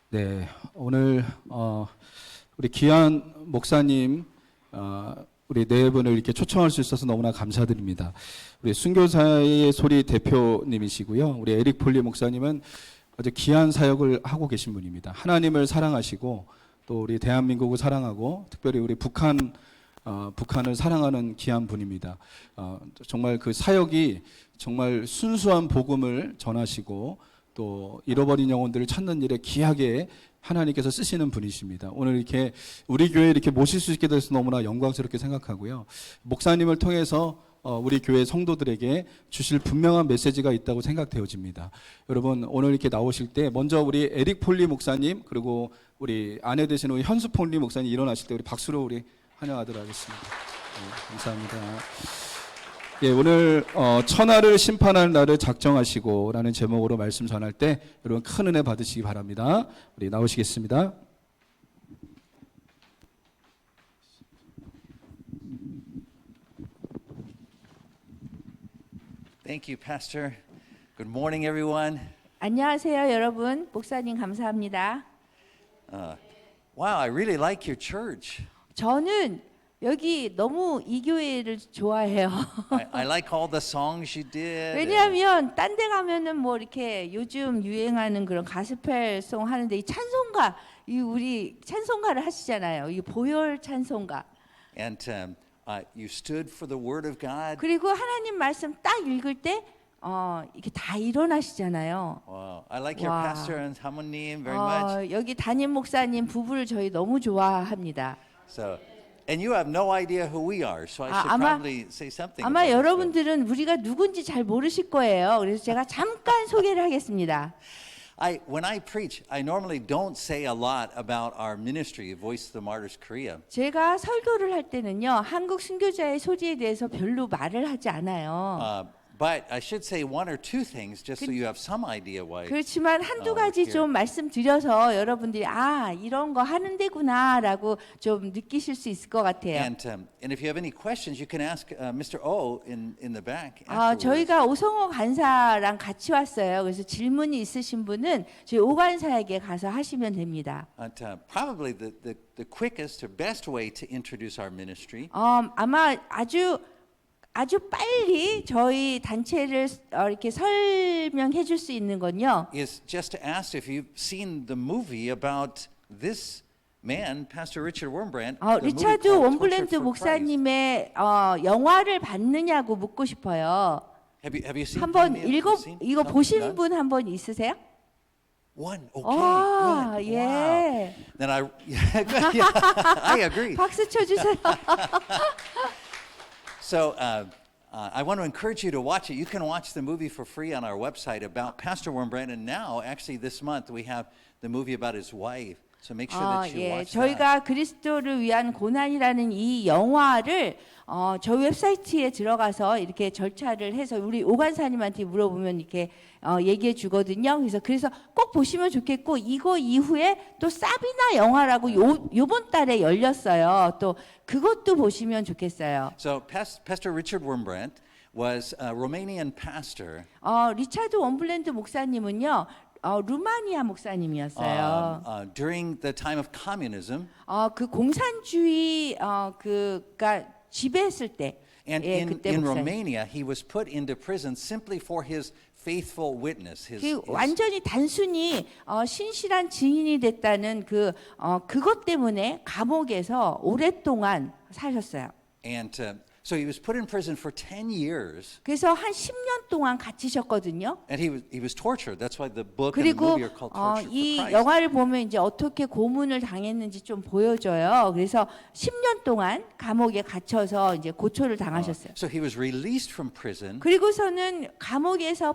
네, 오늘 우리 귀한 목사님 우리 네 분을 이렇게 초청할 수 있어서 너무나 감사드립니다. 우리 순교사의 소리 대표님이시고요. 우리 에릭 폴리 목사님은 아주 귀한 사역을 하고 계신 분입니다. 하나님을 사랑하시고 또 우리 대한민국을 사랑하고 특별히 우리 북한을 사랑하는 귀한 분입니다. 정말 그 사역이 정말 순수한 복음을 전하시고 또 잃어버린 영혼들을 찾는 일에 귀하게 하나님께서 쓰시는 분이십니다. 오늘 이렇게 우리 교회에 이렇게 모실 수 있게 돼서 너무나 영광스럽게 생각하고요. 목사님을 통해서 우리 교회 성도들에게 주실 분명한 메시지가 있다고 생각되어집니다. 여러분 오늘 이렇게 나오실 때 먼저 우리 에릭 폴리 목사님 그리고 우리 아내 되시는 우리 현수 폴리 목사님 일어나실 때 우리 박수로 우리 환영하도록 하겠습니다. 네, 감사합니다. 예, 오늘 천하를 심판할 날을 작정하시고 라는 제목으로 말씀 전할 때 여러분 큰 은혜 받으시기 바랍니다. 우리 나오시겠습니다. Thank you, Pastor. Good morning, everyone. 안녕하세요, 여러분. 목사님 감사합니다. Wow, I really like your church. 저는 여기 너무 이 교회를 좋아해요. I like all the songs you did. 왜냐하면 딴 데 가면은 뭐 이렇게 요즘 유행하는 그런 가스펠송 하는데 이 찬송가, 이 우리 찬송가를 하시잖아요. 이 보혈 찬송가. And you stood for the Word of God. 그리고 하나님 말씀 딱 읽을 때 이렇게 다 일어나시잖아요. Wow, I like your 와. pastor and 사모님 very much. 여기 담임 목사님 부부를 저희 너무 좋아합니다. So, and you have no idea who we are, so I should probably say something. 아마 about 여러분들은 우리가 누군지 잘 모르실 거예요. 그래서 제가 잠깐 소개를 하겠습니다. When I preach, I normally don't say a lot about our ministry, Voice of the Martyrs Korea. 제가 설교를 할 때는요, 한국 순교자의 소리에 대해서 별로 말을 하지 않아요. But I should say one or two things just so you have some idea why. 그렇지만 한두 가지 좀 말씀드려서 여러분들이 이런 거 하는 데구나라고 좀 느끼실 수 있을 것 같아요. And if you have any questions, you can ask Mr. O in the back. afterwards. 저희가 오성호 간사랑 같이 왔어요. 그래서 질문이 있으신 분은 저희 오 간사에게 가서 하시면 됩니다. And, probably the quickest or best way to introduce our ministry 아마 아주 빨리 저희 단체를 이렇게 설명해 줄 수 있는 건요. is just to ask if you've seen the movie about this man, Pastor Richard Wurmbrand. the movie 리차드 called 원블랜드 Tortured for Christ. 목사님의 영화를 봤느냐고 묻고 싶어요. Have you seen? 한번 any? 이거 Have you seen? 이거 Some? 보신 None? 분 한 번 있으세요? One. Okay. Good. 예. Wow. Then good. Yeah, I agree. 박수 쳐주세요. So I want to encourage you to watch it. You can watch the movie for free on our website about Pastor Wurmbrand. And now, actually, this month we have the movie about his wife. So make sure that you watch that. 저희가 그리스도를 위한 고난이라는 이 영화를 저희 웹사이트에 들어가서 이렇게 절차를 해서 우리 오간사님한테 물어보면 이렇게 얘기해 주거든요. 그래서 꼭 보시면 좋겠고 이거 이후에 또 사비나 영화라고 요번 달에 열렸어요. 또 그것도 보시면 좋겠어요. So Pastor Richard Wurmbrand was a Romanian pastor. 리차드 원블랜드 목사님은요. 루마니아 목사님이었어요. During the time of communism. 그 공산주의 그가 지배했을 때. And 그때 in 목사님. Romania, he was put into prison simply for his faithful witness. 완전히 단순히 신실한 증인이 됐다는 그것 때문에 감옥에서 오랫동안 사셨어요. And so he was put in prison for 10 years. 그래서 한 10년 동안 갇히셨거든요. And he was tortured. That's why the book and the 그리고 movie are called Tortured for 이 Christ. 영화를 보면 이제 어떻게 고문을 당했는지 좀 보여줘요. 그래서 10년 동안 감옥에 갇혀서 이제 고초를 당하셨어요. So he was released from prison. 그리고서는 감옥에서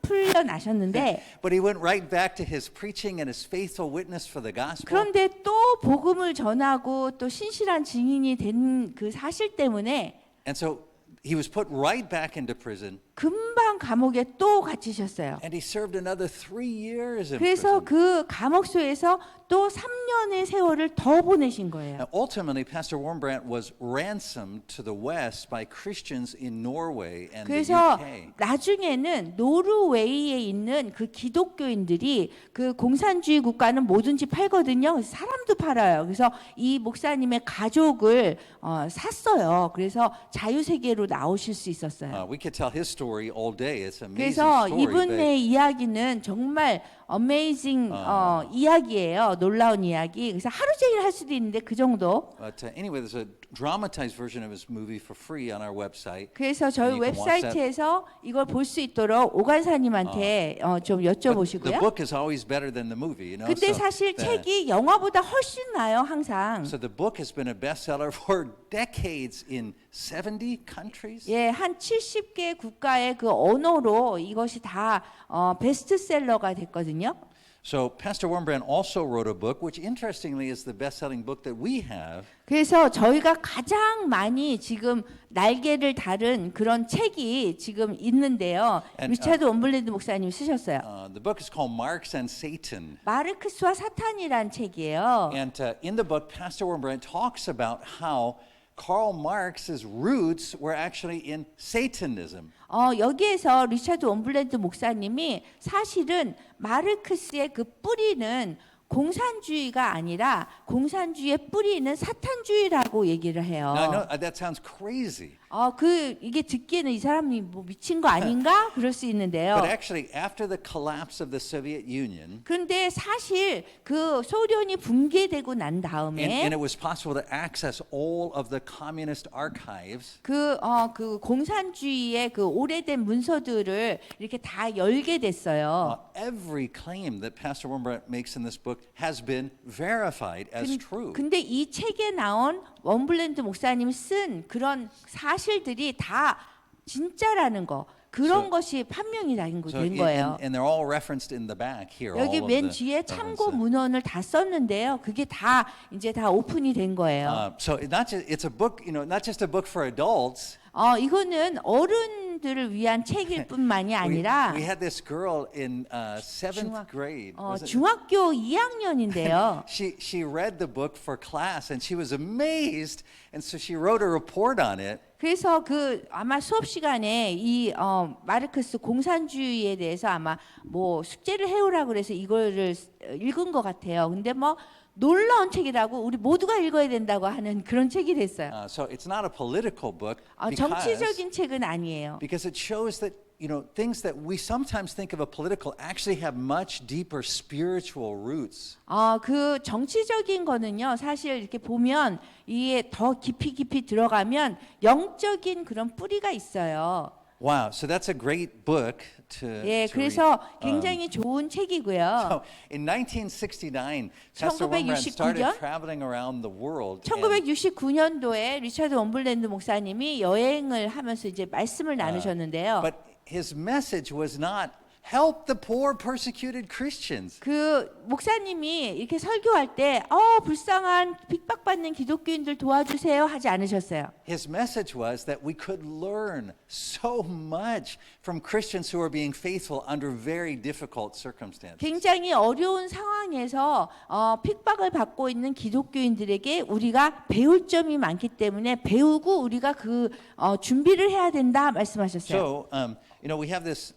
풀려나셨는데 But he went right back to his preaching and his faithful witness for the gospel. 그런데 또 복음을 전하고 또 신실한 증인이 된 그 사실 때문에 And so he was put right back into prison. 금방 감옥에 또 갇히셨어요. And he served another 3 years in 그래서 prison. 그 감옥소에서 또 3년의 세월을 더 보내신 거예요. Now, ultimately, Pastor Wurmbrand was ransomed to the West by Christians in Norway and the 그래서 UK. 나중에는 노르웨이에 있는 그 기독교인들이 그 공산주의 국가는 뭐든지 팔거든요. 그래서 사람도 팔아요. 그래서 이 목사님의 가족을 샀어요. 그래서 자유세계로 나오실 수 있었어요. We could tell his story all day. It's an amazing 그래서 story. 이분의 이야기는 정말 어메이징 이야기예요. 놀라운 이야기. 그래서 하루 종일 할 수도 있는데 그 정도. But anyway, there's a dramatized version of his movie for free on our website. 그래서 저희 And you can watch that. 웹사이트에서 이걸 볼 수 있도록 오간사님한테 좀 But the 여쭤보시고요. book is always better than the movie, you know. 근데 so 사실 the- 책이 영화보다 훨씬 나아요, 항상. So the book has been a bestseller for decades in 70 countries. 예, 한 70개 국가의 그 언어로 이것이 다 베스트셀러가 됐거든요. So Pastor Wurmbrand also wrote a book, which interestingly is the best-selling book that we have. 그래서 저희가 가장 많이 지금 날개를 다른 그런 책이 지금 있는데요. And, 리차드 원블랜드 목사님이 쓰셨어요. The book is called Marx and Satan. 마르크스와 사탄이란 책이에요. And in the book, Pastor Wurmbrand talks about how Karl Marx's roots were actually in Satanism. 여기에서 리차드 원블랜드 목사님이 사실은 마르크스의 그 뿌리는 공산주의가 아니라 공산주의의 뿌리는 사탄주의라고 얘기를 해요. Now, I know that sounds crazy, 이게 듣기에는 이 사람이 뭐 미친 거 아닌가 그럴 수 있는데요. but actually, after the collapse of the Soviet Union, 그런데 사실 그 소련이 붕괴되고 난 다음에 and it was possible to access all of the communist archives, 그 공산주의의 그 오래된 문서들을 이렇게 다 열게 됐어요. every claim that Pastor Wurmbrand makes in this book has been verified as true. 근데 이 책에 나온 원블랜드 목사님이 쓴 그런 사실들이 다 진짜라는 거 그런 So- 것이 판명이 된 So 거예요. and they're all referenced in the back here. all 여기 of 맨 the 뒤에 references. 참고 문헌을 다 썼는데요. 그게 다 이제 다 오픈이 된 거예요. So it's a book, not just a book for adults. 이거는 어른들을 위한 책일 뿐만이 아니라 We had this girl in seventh 중학- grade. Was it- 중학교 2학년인데요. she read the book for class and she was amazed, and so she wrote a report on it. 그래서 아마 수업 시간에 이 마르크스 공산주의에 대해서 아마 뭐 숙제를 해오라고 그래서 이거를 읽은 것 같아요. 근데 뭐 놀라운 책이라고 우리 모두가 읽어야 된다고 하는 그런 책이 됐어요. So it's not a political book 정치적인 책은 아니에요. because it shows that things that we sometimes think of a political actually have much deeper spiritual roots. 그 정치적인 거는요, 사실 이렇게 보면 이게 더 깊이 들어가면 영적인 그런 뿌리가 있어요. Wow, so that's a great book to 예, to 그래서 read. 굉장히 좋은 책이고요. So in 1969, Pastor Wurmbrand 1969 started 년? traveling around the world. and, 1969년도에 리차드 원블랜드 목사님이 여행을 하면서 이제 말씀을 나누셨는데요. but his message was not help the poor persecuted Christians. 그 목사님이 이렇게 설교할 때 불쌍한 핍박받는 기독교인들 도와주세요 하지 않으셨어요. His message was that we could learn so much from Christians who are being faithful under very difficult circumstances. 굉장히 어려운 상황에서 핍박을 받고 있는 기독교인들에게 우리가 배울 점이 많기 때문에 배우고 우리가 준비를 해야 된다 말씀하셨어요. So, we have this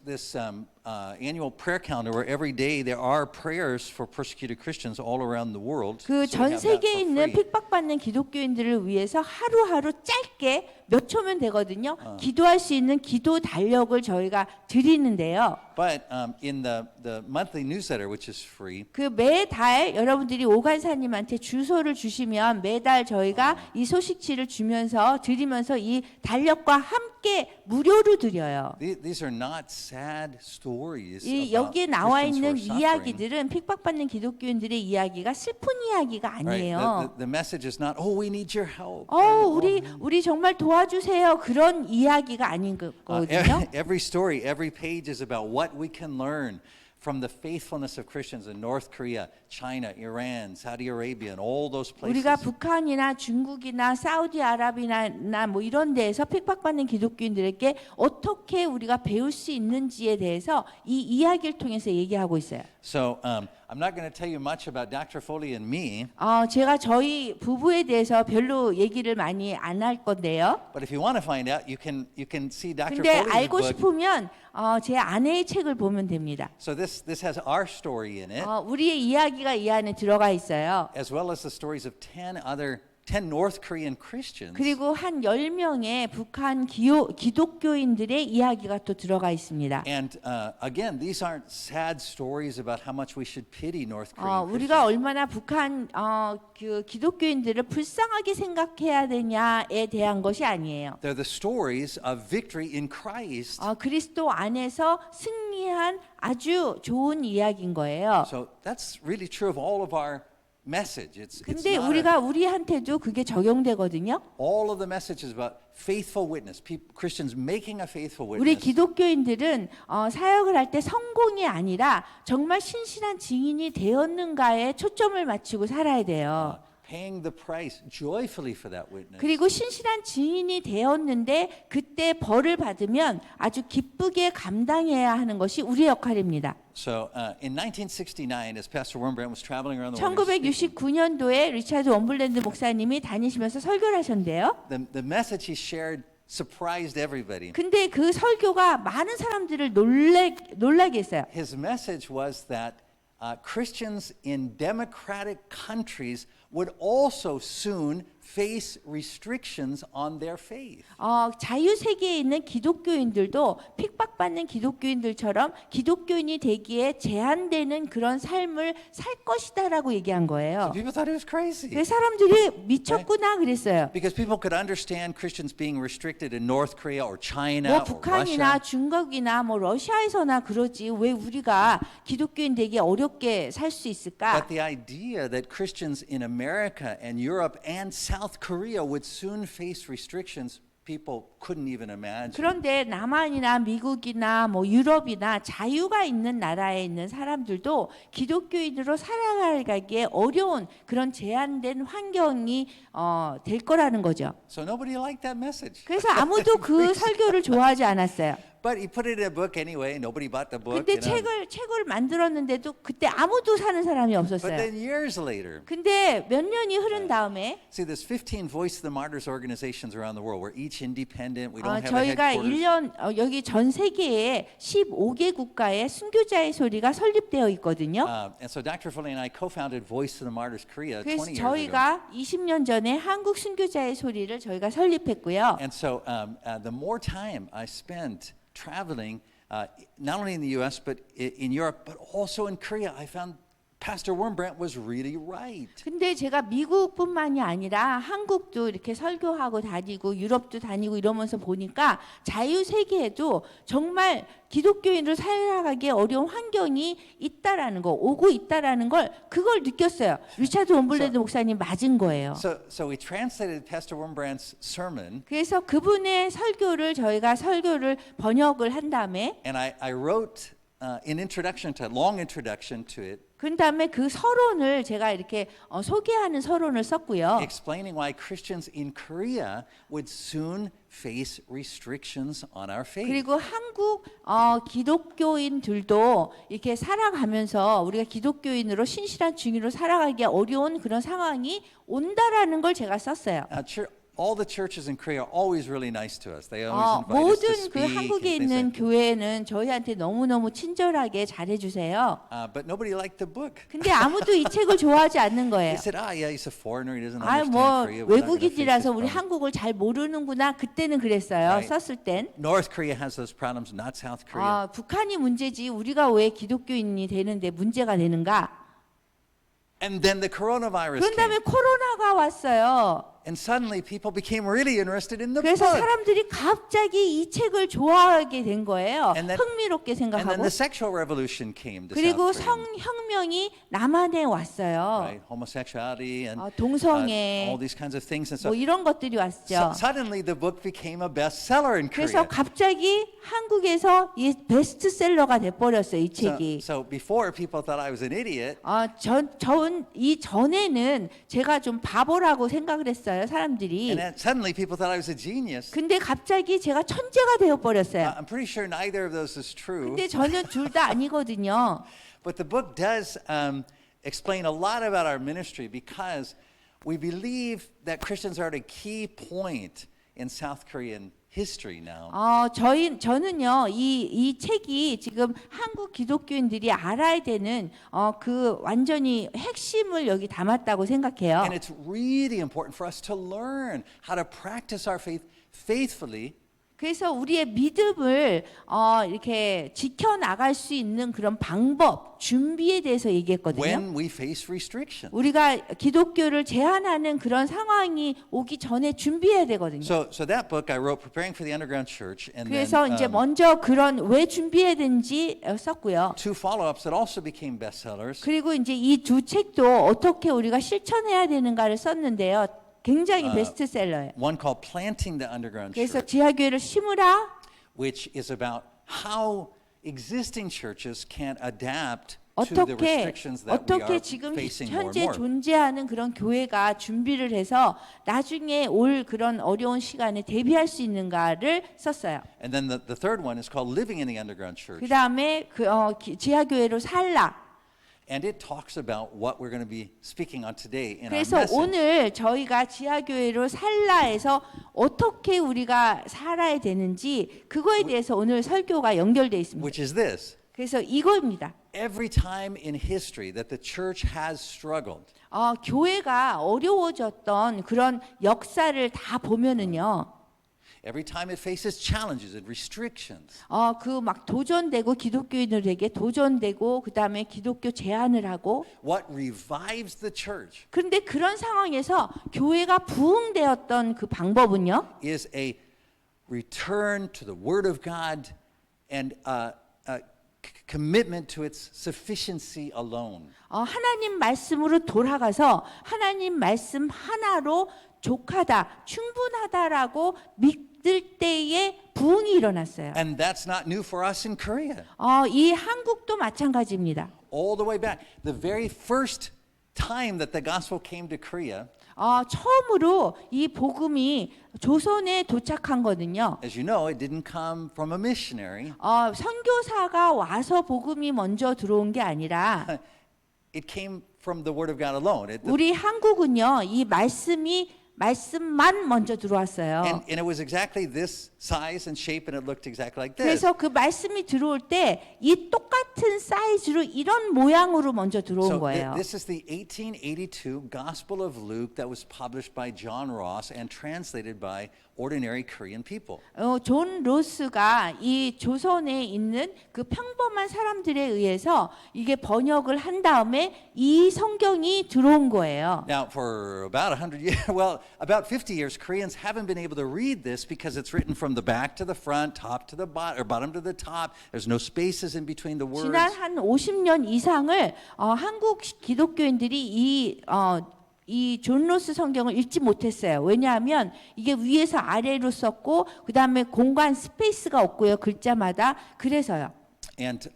annual prayer calendar where every day there are prayers for persecuted Christians all around the world. 그 So we 전 have that 세계에 for 있는 free. 핍박받는 기독교인들을 위해서 하루하루 짧게 몇 초면 되거든요. 기도할 수 있는 기도 달력을 저희가 드리는데요. But in the monthly newsletter, which is free, 그 매달 여러분들이 오간사님한테 주소를 주시면 매달 저희가 이 소식지를 드리면서 이 달력과 함께 무료로 드려요. these are not sad stories. 이 about 여기에 나와 Christians who 있는 are suffering. 이야기들은 핍박받는 기독교인들의 이야기가 슬픈 이야기가 Right? 아니에요. The message is not, oh, we need your help. 우리 정말 도와주세요. 그런 이야기가 아닌 거거든요. Every story, every page is about what we can learn from the faithfulness of Christians in North Korea, China, Iran, Saudi Arabia, and all those places. 우리가 북한이나 중국이나 사우디아라비아나 뭐 이런 데에서 핍박받는 기독교인들에게 어떻게 우리가 배울 수 있는지에 대해서 이 이야기를 통해서 얘기하고 있어요. So I'm not going to tell you much about Dr. Foley and me, 제가 저희 부부에 대해서 별로 얘기를 많이 안 할 건데요. but if you want to find out, you can see Dr. 근데 Foley's 알고 book. 싶으면 제 아내의 책을 보면 됩니다. So this has our story in it, 우리의 이야기가 이 안에 들어가 있어요. as well as the stories of 10 North Korean Christians. 그리고 한 10명의 북한 기독교인들의 이야기가 또 들어가 있습니다. And again, these aren't sad stories about how much we should pity North Korean 우리가 Christians. 얼마나 북한 그 기독교인들을 불쌍하게 생각해야 되냐에 대한 것이 아니에요. They're the stories of victory in Christ. 그리스도 안에서 승리한 아주 좋은 이야기인 거예요. So that's really true of all of our message. It's 근데 not 우리한테도 그게 적용되거든요. all of the message is about faithful witness, Christians making a faithful 우리 witness. 기독교인들은 사역을 할 때 성공이 아니라 정말 신실한 증인이 되었는가에 초점을 맞추고 살아야 돼요. Paying the price joyfully for that witness. 그리고 신실한 증인이 되었는데 그때 벌을 받으면 아주 기쁘게 감당해야 하는 것이 우리의 역할입니다. So in 1969, as Pastor Wurmbrand was traveling around the world, 1969년도에 리차드 원블랜드 목사님이 다니시면서 설교를 하셨는데요. the message he shared surprised everybody. 근데 그 설교가 많은 사람들을 놀라게 했어요. His message was that Christians in democratic countries would also soon face restrictions on their faith. 자유 세계에 있는 기독교인들도 핍박받는 기독교인들처럼 기독교인이 되기에 제한되는 그런 삶을 살 것이다라고 얘기한 거예요. People thought it was crazy. 그 사람들이 미쳤구나 그랬어요. Because people could understand Christians being restricted in North Korea or China 뭐 or 북한이나 Russia. 중국이나 뭐 러시아에서나 그러지 왜 우리가 기독교인 되기 어렵게 살 수 있을까? But the idea that Christians in America and Europe and South Korea would soon face restrictions, people couldn't even imagine. 그런데 남한이나 미국이나 뭐 유럽이나 자유가 있는 나라에 있는 사람들도 기독교인으로 살아가기에 어려운 그런 제한된 환경이 될 거라는 거죠. So nobody liked that message. 그래서 아무도 그 설교를 좋아하지 않았어요. But he put it in a book anyway. Nobody bought the book. 근데 You know. 책을 만들었는데도 그때 아무도 사는 사람이 But 없었어요. then years later, 근데 몇 년이 흐른 다음에 see, there's 15 Voice of the Martyrs organizations around the world. We're each independent. We don't have a 저희가 headquarters. 1년 여기 전 세계에 15개 국가에 순교자의 소리가 설립되어 있거든요. And so Dr. Foley and I co-founded Voice of the Martyrs Korea 그래서 20 years ago. 저희가 20년 전에 한국 순교자의 소리를 저희가 설립했고요. And so the more time I spent traveling, not only in the U.S. but in Europe, but also in Korea, I found Pastor Wurmbrand was really right. 근데 제가 미국뿐만이 아니라 한국도 이렇게 설교하고 다니고 유럽도 다니고 이러면서 보니까 자유 세계에도 정말 기독교인으로 살아가기 어려운 환경이 있다라는 거, 오고 있다라는 걸 그걸 느꼈어요. 리차드 원블랜드 목사님 맞은 거예요. So we translated Pastor Wurmbrand's sermon, 그래서 그분의 설교를 저희가 설교를 번역을 한 다음에 and I wrote an introduction to long introduction to it, 그 다음에 그 서론을 제가 이렇게 소개하는 서론을 썼고요. explaining why Christians in Korea would soon face restrictions on our faith. 그리고 한국 기독교인들도 이렇게 살아가면서 우리가 기독교인으로 신실한 증인으로 살아가기 어려운 그런 상황이 온다라는 걸 제가 썼어요. All the churches in Korea are always really nice to us. They always invite us to 모든 speak. 그 한국에 and things 있는 like 교회는 저희한테 너무너무 친절하게 잘해주세요. but nobody liked the book. 근데 아무도 이 책을 좋아하지 않는 거예요. They said, yeah, he's a foreigner. He doesn't 아, understand 뭐 Korea. We're not gonna face 외국인이라서 this 우리 problem." 한국을 잘 모르는구나. 그때는 그랬어요. Right. 썼을 땐. North Korea has those problems, not South Korea. 북한이 문제지 우리가 왜 기독교인이 되는데 문제가 되는가? And then the coronavirus 그런 다음에 came. 코로나가 왔어요. And suddenly people became really interested in the 그래서 book. 사람들이 갑자기 이 책을 좋아하게 된 거예요. And then- 흥미롭게 And then 생각하고. the sexual revolution came to 그리고 South Korea. 성혁명이 남한에 왔어요. Right? Homosexuality and 동성애, all these kinds of things. And so 뭐 이런 것들이 왔죠. suddenly the book became a bestseller in 그래서 Korea. 갑자기 한국에서 이 베스트셀러가 돼버렸어요, 이 책이. So before people thought I was an idiot. 이 전에는 제가 좀 바보라고 생각을 했어요, 사람들이. And then suddenly people thought I was a genius. 근데 갑자기 제가 천재가 되어버렸어요. I'm pretty sure neither of those is true. 근데 저는 둘 다 아니거든요. But the book does explain a lot about our ministry because we believe that Christians are at a key point in South Korean history now. 저는요, 이 책이 지금 한국 기독교인들이 알아야 되는 그 완전히 핵심을 여기 담았다고 생각해요. And it's really important for us to learn how to practice our faith faithfully. 그래서 우리의 믿음을 이렇게 지켜나갈 수 있는 그런 방법, 준비에 대해서 얘기했거든요. When we face restriction. 우리가 기독교를 제한하는 그런 상황이 오기 전에 준비해야 되거든요. So that book I wrote preparing for the underground church and 그래서 then 이제 먼저 그런 왜 준비해야 되는지 썼고요. two follow-ups that also became bestsellers. 그리고 이제 이 두 책도 어떻게 우리가 실천해야 되는가를 썼는데요. 굉장히 베스트셀러예요. One called Planting the Underground 그래서 Church, 지하교회를 심으라. which is about how existing churches can adapt to the restrictions that we 어떻게 are 지금 facing more and 현재 more. 존재하는 그런 교회가 준비를 해서 나중에 올 그런 어려운 시간에 대비할 수 있는가를 썼어요. And then the third one is called Living in the Underground Church. 그 다음에 지하교회로 살라. And it talks about what we're going to be speaking on today in our 그래서 message. 오늘 저희가 지하교회로 살라에서 어떻게 우리가 살아야 되는지 그거에 대해서 오늘 설교가 연결되어 있습니다. Which is this. 그래서 이거입니다. Every time in history that the church has struggled, 교회가 어려워졌던 그런 역사를 다 보면은요. every time it faces challenges and restrictions, 그 막 도전되고 기독교인들에게 도전되고 그다음에 기독교 제한을 하고 what revives the church 그런데 그런 상황에서 교회가 부흥되었던 그 방법은요. is a return to the Word of God and a commitment to its sufficiency alone. 하나님 말씀으로 돌아가서 하나님 말씀 하나로 족하다, 충분하다라고 믿을 때에 부흥이 일어났어요. And that's not new for us in Korea. 이 한국도 마찬가지입니다. All the way back, the very first time that the gospel came to Korea, 처음으로 이 복음이 조선에 도착한 거는요. as you know, it didn't come from a missionary. 선교사가 와서 복음이 먼저 들어온 게 아니라 It came from the Word of God alone. 우리 한국은요. 이 말씀만 먼저 들어왔어요. And it was exactly this size and shape, and it looked exactly like this. 그래서 그 말씀이 들어올 때 이 똑같은 사이즈로 이런 모양으로 먼저 들어온 So 거예요. this is the 1882 Gospel of Luke that was published by John Ross and translated by ordinary Korean people. 존 로스가 이 조선에 있는 그 평범한 사람들에 의해서 이게 번역을 한 다음에 이 성경이 들어온 거예요. Now, for about 100 years, well, about 50 years, Koreans haven't been able to read this because it's written from the back to the front, top to the bottom, or bottom to the top. There's no spaces in between the words. 지난 한 50년 이상을 한국 기독교인들이 이 존 로스 성경을 읽지 못했어요. 왜냐하면 이게 위에서 아래로 썼고 그 다음에 공간 스페이스가 없고요. 글자마다. 그래서요. And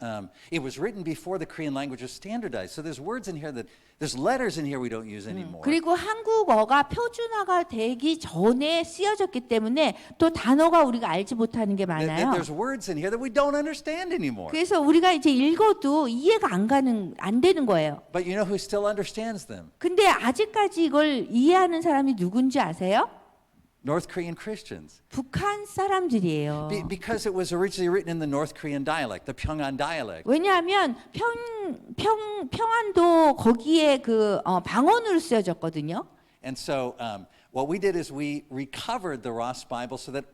it was written before the Korean language was standardized. So there's words in here there's letters in here we don't use anymore. 그리고 한국어가 표준화가 되기 전에 쓰여졌기 때문에 또 단어가 우리가 알지 못하는 게 많아요. There's words in here that we don't understand anymore. 그래서 우리가 이제 읽어도 이해가 안 되는 거예요. But you know who still understands them? 근데 아직까지 이걸 이해하는 사람이 누군지 아세요? North Korean Christians. 북한 사람들이에요. Because it was originally written in the North Korean dialect, the Pyongan dialect. 왜냐하면 평안도 거기에 그 방언으로 쓰여졌거든요. And so what we did is we recovered the Ross Bible so that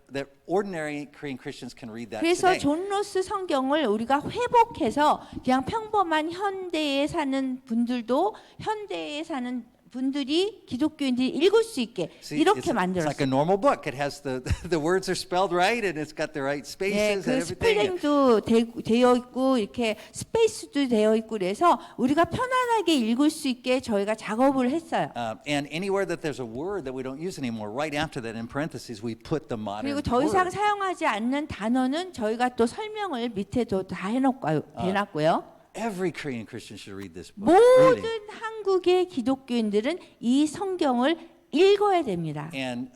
ordinary Korean Christians can read that 그래서 today. 존 로스 성경을 우리가 회복해서 그냥 평범한 현대에 사는 분들도 현대에 사는 분들이 기독교인들이 읽을 수 있게 See, 이렇게 it's like 만들었어요. a normal book. It has the words are spelled right and it's got the right 예, spaces 그 and everything. 스펠링도 되어 있고 이렇게 스페이스도 되어 있고 그래서 우리가 편안하게 읽을 수 있게 저희가 작업을 했어요. And anywhere that there's a word that we don't use anymore, right after that in parentheses, we put the modern 그리고 더 이상 word. 사용하지 않는 단어는 저희가 또 설명을 밑에도 다 해놨고요. Every Korean Christian should read this book. Really. 모든 한국의 기독교인들은 이 성경을 읽어야 됩니다. And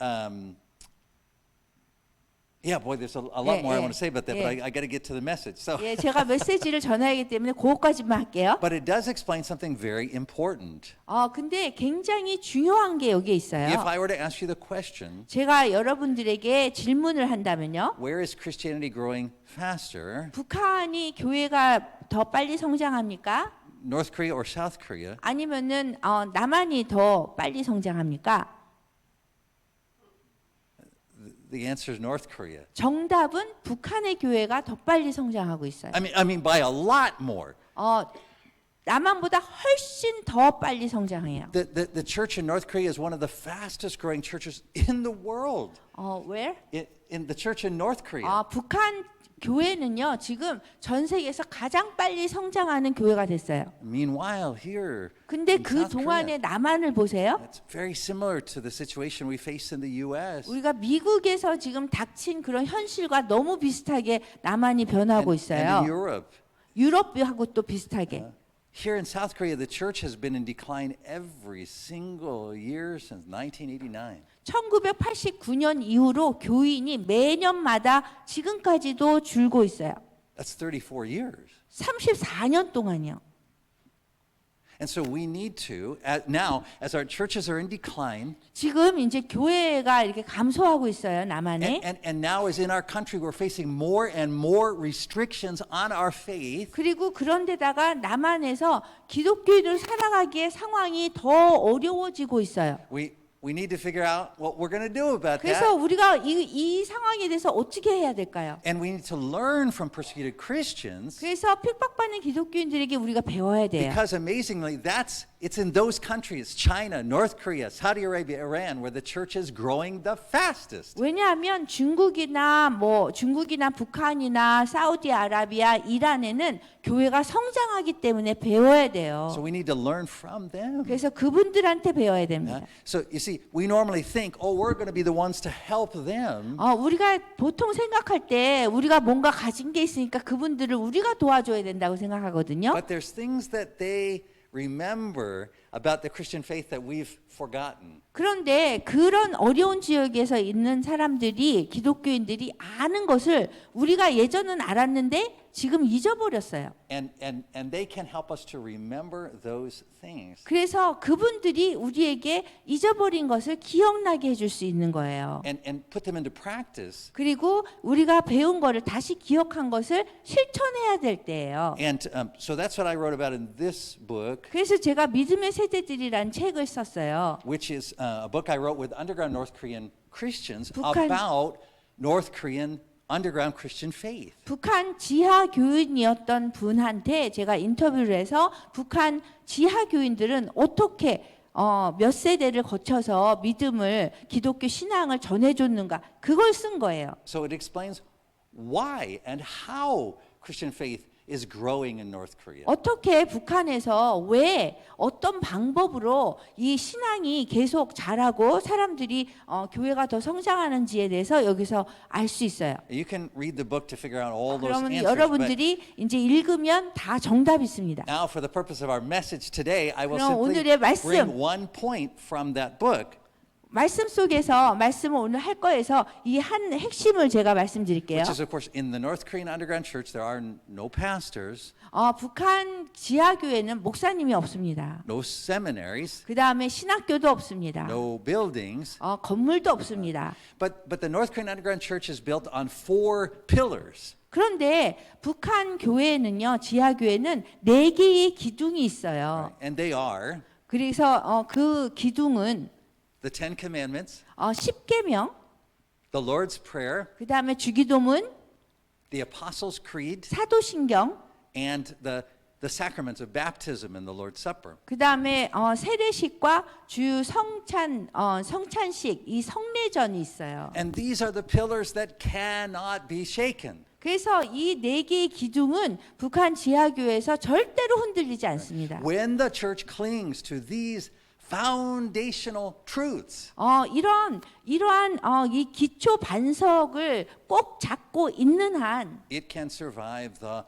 yeah, boy, there's a lot 예, more I 예, want to say about that, 예. but I got to get to the message. So, 예, 제가 메시지를 전하기 때문에 그것까지만 할게요. but it does explain something very important. 근데 굉장히 중요한 게 여기에 있어요. If I were to ask you the question, 제가 여러분들에게 질문을 한다면요. where is Christianity growing faster, 북한이 교회가 더 빨리 성장합니까? North Korea or South Korea? 아니면은 남한이 더 빨리 성장합니까? The answer is North Korea. 정답은 북한의 교회가 더 빨리 성장하고 있어요. I mean by a lot more. 남한보다 훨씬 더 빨리 성장해요. The church in North Korea is one of the fastest growing churches in the world. Where? In the church in North Korea. 북한 교회는요 지금 전 세계에서 가장 빨리 성장하는 교회가 됐어요. Meanwhile, here 근데 in 그 South 동안의 Korea, 남한을 보세요. it's very similar to the situation we face in the U.S. 우리가 미국에서 지금 닥친 그런 현실과 너무 비슷하게 남한이 변하고 and 있어요. in Europe. 유럽하고 또 비슷하게. Here in South Korea, the church has been in decline every single year since 1989. 1989년 이후로 교인이 매년마다 지금까지도 줄고 있어요. That's 34 years. 34년 동안이요. And so we need to, now, as our churches are in decline, 지금 이제 교회가 이렇게 감소하고 있어요, 남한에. and now as in our country, we're facing more and more restrictions on our faith. 그리고 그런데다가 남한에서 기독교인으로 살아가기에 상황이 더 어려워지고 있어요. We need to figure out what we're going to do about 그래서 that. 우리가 이 상황에 대해서 어떻게 해야 될까요? And we need to learn from persecuted Christians 그래서 핍박받는 기독교인들에게 우리가 배워야 돼요. because amazingly, it's in those countries, China, North Korea, Saudi Arabia, Iran, where the church is growing the fastest. 왜냐하면 중국이나 북한이나 사우디아라비아, 이란에는 교회가 성장하기 때문에 배워야 돼요. So we need to learn from them. 그래서 그분들한테 배워야 됩니다. So you see, we normally think, oh, we're going to be the ones to help them. 우리가 보통 생각할 때 우리가 뭔가 가진 게 있으니까 그분들을 우리가 도와줘야 된다고 생각하거든요. But there's things that they remember about the Christian faith that we've forgotten. 그런데 그런 어려운 지역에서 있는 사람들이 기독교인들이 아는 것을 우리가 예전은 알았는데 지금 잊어버렸어요. And they can help us to remember those things. 그래서 그분들이 우리에게 잊어버린 것을 기억나게 해줄 수 있는 거예요. And put them into practice. 그리고 우리가 배운 거를 다시 기억한 것을 실천해야 될 때예요. And so that's what I wrote about in this book, 그래서 제가 믿음의 세대들이란 책을 썼어요. which is a book I wrote with underground North Korean Christians 북한- about North Korean underground Christian faith. 북한 지하 교인이었던 분한테 제가 인터뷰를 해서 북한 지하 교인들은 어떻게 몇 세대를 거쳐서 믿음을 기독교 신앙을 전해줬는가 그걸 쓴 거예요. So it explains why and how Christian faith is growing in North Korea. 어떻게 북한에서 왜 어떤 방법으로 이 신앙이 계속 자라고 사람들이 교회가 더 성장하는지에 대해서 여기서 알 수 있어요. You can read the book to figure out all those 그러면 answers. But 여러분들이 이제 읽으면 다 정답이 있습니다. now, for the purpose of our message today, I will 그럼 simply 오늘의 말씀. bring one point from that book, 말씀 속에서 말씀을 오늘 할 거에서 이 한 핵심을 제가 말씀드릴게요. which is, of course, in the North Korean underground church, there are no pastors, 북한 지하교회는 목사님이 없습니다. no seminaries, 그 다음에 신학교도 없습니다. no buildings. 건물도 없습니다. But the North Korean underground church is built on 4 pillars. 그런데 북한 교회는요, 지하교회는 4개의 기둥이 있어요. And they are 그래서 그 기둥은 the Ten Commandments, 10계명, the Lord's Prayer, 그 다음에 주기도문, the Apostles' Creed, 사도신경, and the the sacraments of baptism and the Lord's Supper. 그 다음에 세례식과 주 성찬식 이 성례전이 있어요. And these are the pillars that cannot be shaken. 그래서 이 네 개의 기둥은 북한 지하교회에서 절대로 흔들리지 않습니다. When the church clings to these foundational truths, 이러한 이 기초 반석을 꼭 잡고 있는 한 it can survive the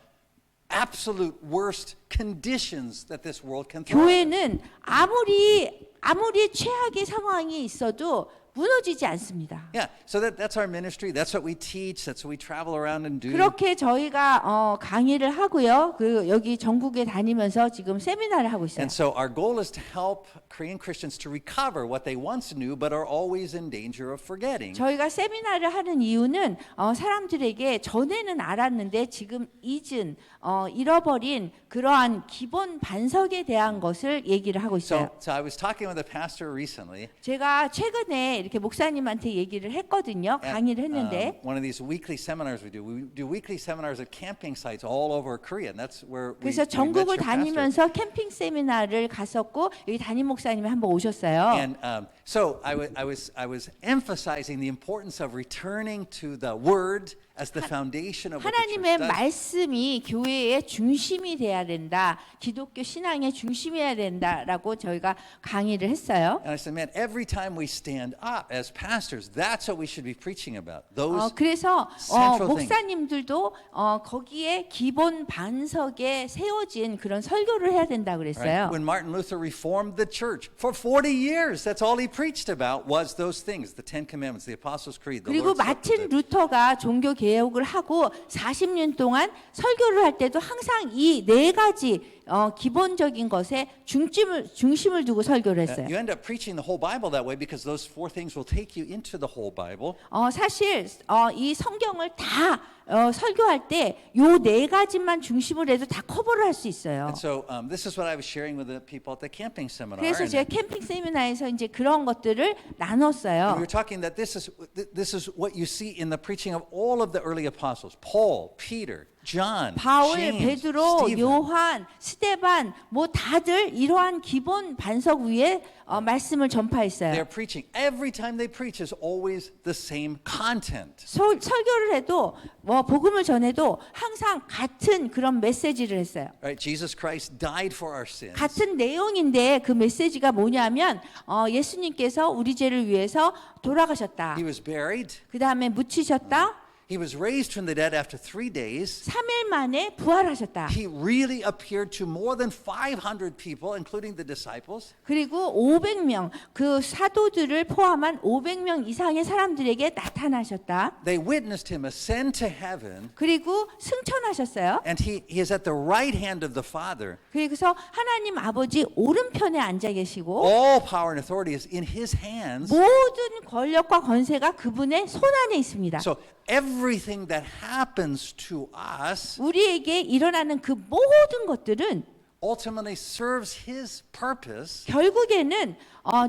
absolute worst conditions that this world can throw. 교회는 아무리 최악의 상황이 있어도 무너지지 않습니다. Yeah, so that's our ministry. That's what we teach. That's what we travel around and do. 그렇게 저희가 강의를 하고요. 여기 전국에 다니면서 지금 세미나를 하고 있어요. And so our goal is to help Korean Christians to recover what they once knew but are always in danger of forgetting. 저희가 세미나를 하는 이유는 사람들에게 전에는 알았는데 지금 잃어버린 그러한 기본 반석에 대한 것을 얘기를 하고 있어요. So I was talking with a pastor recently. 제가 최근에 이렇게 목사님한테 얘기를 했거든요. 강의를 했는데 One of these weekly seminars we do weekly seminars at camping sites all over Korea. And that's where we 그래서 met 전국을 your pastor. 다니면서 캠핑 세미나를 갔었고 여기 담임 목사님이 한번 오셨어요. And so I was emphasizing the importance of returning to the Word as the foundation of what the 하나님의 church does. 말씀이 교회의 중심이 돼야 된다. 기독교 신앙의 중심이어야 된다라고 저희가 강의를 했어요. And I said, man, every time we stand up as pastors, that's what we should be preaching about. Those 그래서 central things. 목사님들도 거기에 기본 반석에 세워진 그런 설교를 해야 된다 그랬어요. Right? When Martin Luther reformed the church for 40 years, that's all he preached about was those things: the Ten Commandments, the Apostles' Creed, the 그리고 Lord's Supper. 마틴 루터가 종교 개혁을 하고 40년 동안 설교를 할 때도 항상 이 네 가지 기본적인 것에 중심을 두고 설교를 했어요. You end up preaching the whole Bible that way because those four things will take you into the whole Bible. 사실 이 성경을 다 설교할 때 요 네 가지만 중심으로 해도 다 커버를 할 수 있어요. And so this is what I was sharing with the people at the camping seminar. 그래서 And 제가 캠핑 세미나에서 이제 그런 것들을 we 나눴어요. were talking that this is what you see in the preaching of all of the early apostles: Paul, Peter, John, 바울, James, 베드로, Stephen. 요한, 스데반 뭐 다들 이러한 기본 반석 위에 말씀을 전파했어요. They're preaching. Every time they preach is always the same content. 설교를 해도 복음을 전해도 항상 같은 그런 메시지를 했어요. Right? Jesus Christ died for our sins. 같은 내용인데 그 메시지가 뭐냐면 예수님께서 우리 죄를 위해서 돌아가셨다. He was buried. 그 다음에 묻히셨다. He was raised from the dead after 3 days. 3일 만에 부활하셨다. He really appeared to more than 500 people, including the disciples. 그리고 500명 그 사도들을 포함한 500명 이상의 사람들에게 나타나셨다. They witnessed him ascend to heaven, 그리고 승천하셨어요. and he is at the right hand of the Father. 그래서 하나님 아버지 오른편에 앉아 계시고 All power and authority is in his hands. 모든 권력과 권세가 그분의 손 안에 있습니다. So everything that happens to us 우리에게 일어나는 그 모든 것들은 ultimately serves his purpose. 결국에는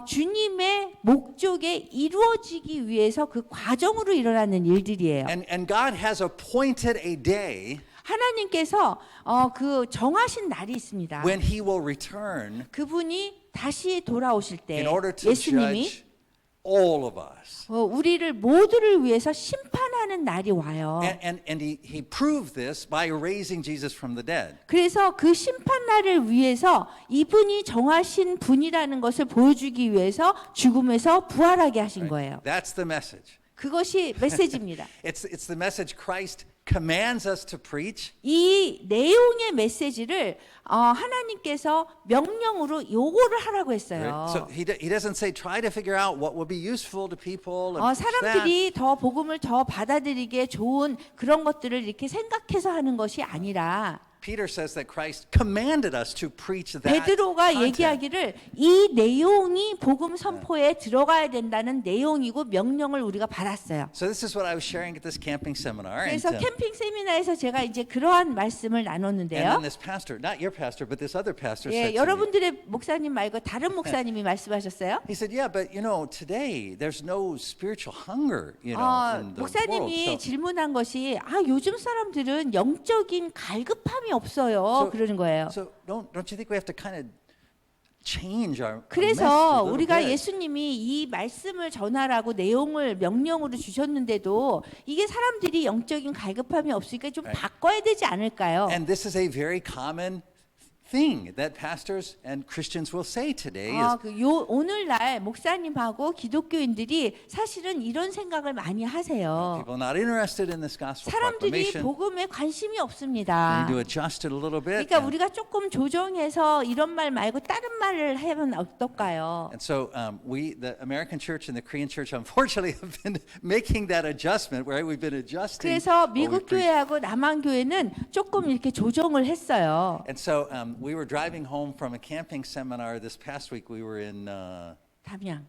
주님의 목적에 이루어지기 위해서 그 과정으로 일어나는 일들이에요. And God has appointed a day 하나님께서 그 정하신 날이 있습니다. when he will return 그분이 다시 돌아오실 때 in order to 예수님이 judge all of us. 우리를 모두를 위해서 심판하는 날이 와요. And he proved this by raising Jesus from the dead. 그래서 그 심판 날을 위해서 이분이 정하신 분이라는 것을 보여주기 위해서 죽음에서 부활하게 하신 거예요. That's the message. 그것이 메시지입니다. It's the message Christ commands us to preach. 이 내용의 메시지를 하나님께서 명령으로 요구를 하라고 했어요. Right? So he doesn't say try to figure out what will be useful to people. And that. 사람들이 더 복음을 더 받아들이기에 좋은 그런 것들을 이렇게 생각해서 하는 것이 아니라 Peter says that Christ commanded us to preach that 베드로가 content. 얘기하기를 이 내용이 복음 선포에 들어가야 된다는 내용이고 명령을 우리가 받았어요. So this is what I was sharing at this camping seminar. 그래서 캠핑 세미나에서 제가 이제 그러한 말씀을 And 나눴는데요. then this pastor, not your pastor, but this other pastor 예, said to me, 여러분들의 목사님 말고 다른 목사님이 말씀하셨어요. he said, yeah, but you know, today there's no spiritual hunger, in the 목사님이 world. So, 질문한 것이 요즘 사람들은 영적인 갈급함이 없어요. 그러는 거예요. So don't you think we have to kind of change our 그래서 message a little 우리가 bit? 예수님이 이 말씀을 전하라고 내용을 명령으로 주셨는데도 이게 사람들이 영적인 갈급함이 없으니까 좀 바꿔야 되지 않을까요? And this is a very common thing that pastors and Christians will say today is 오늘날 목사님하고 기독교인들이 사실은 이런 생각을 많이 하세요. people are not interested in this gospel 사람들이 proclamation. 복음에 관심이 We 없습니다. need to adjust it a little bit. 그러니까 우리가 조금 조정해서 이런 말 말고 다른 말을 하면 어떨까요? And so we, the American church and the Korean church, unfortunately, have been making that adjustment. Right, we've been adjusting. 그래서 what we 미국 preach. 교회하고 남한 교회는 조금 이렇게 조정을 했어요. And so we were driving home from a camping seminar this past week. We were in 담양.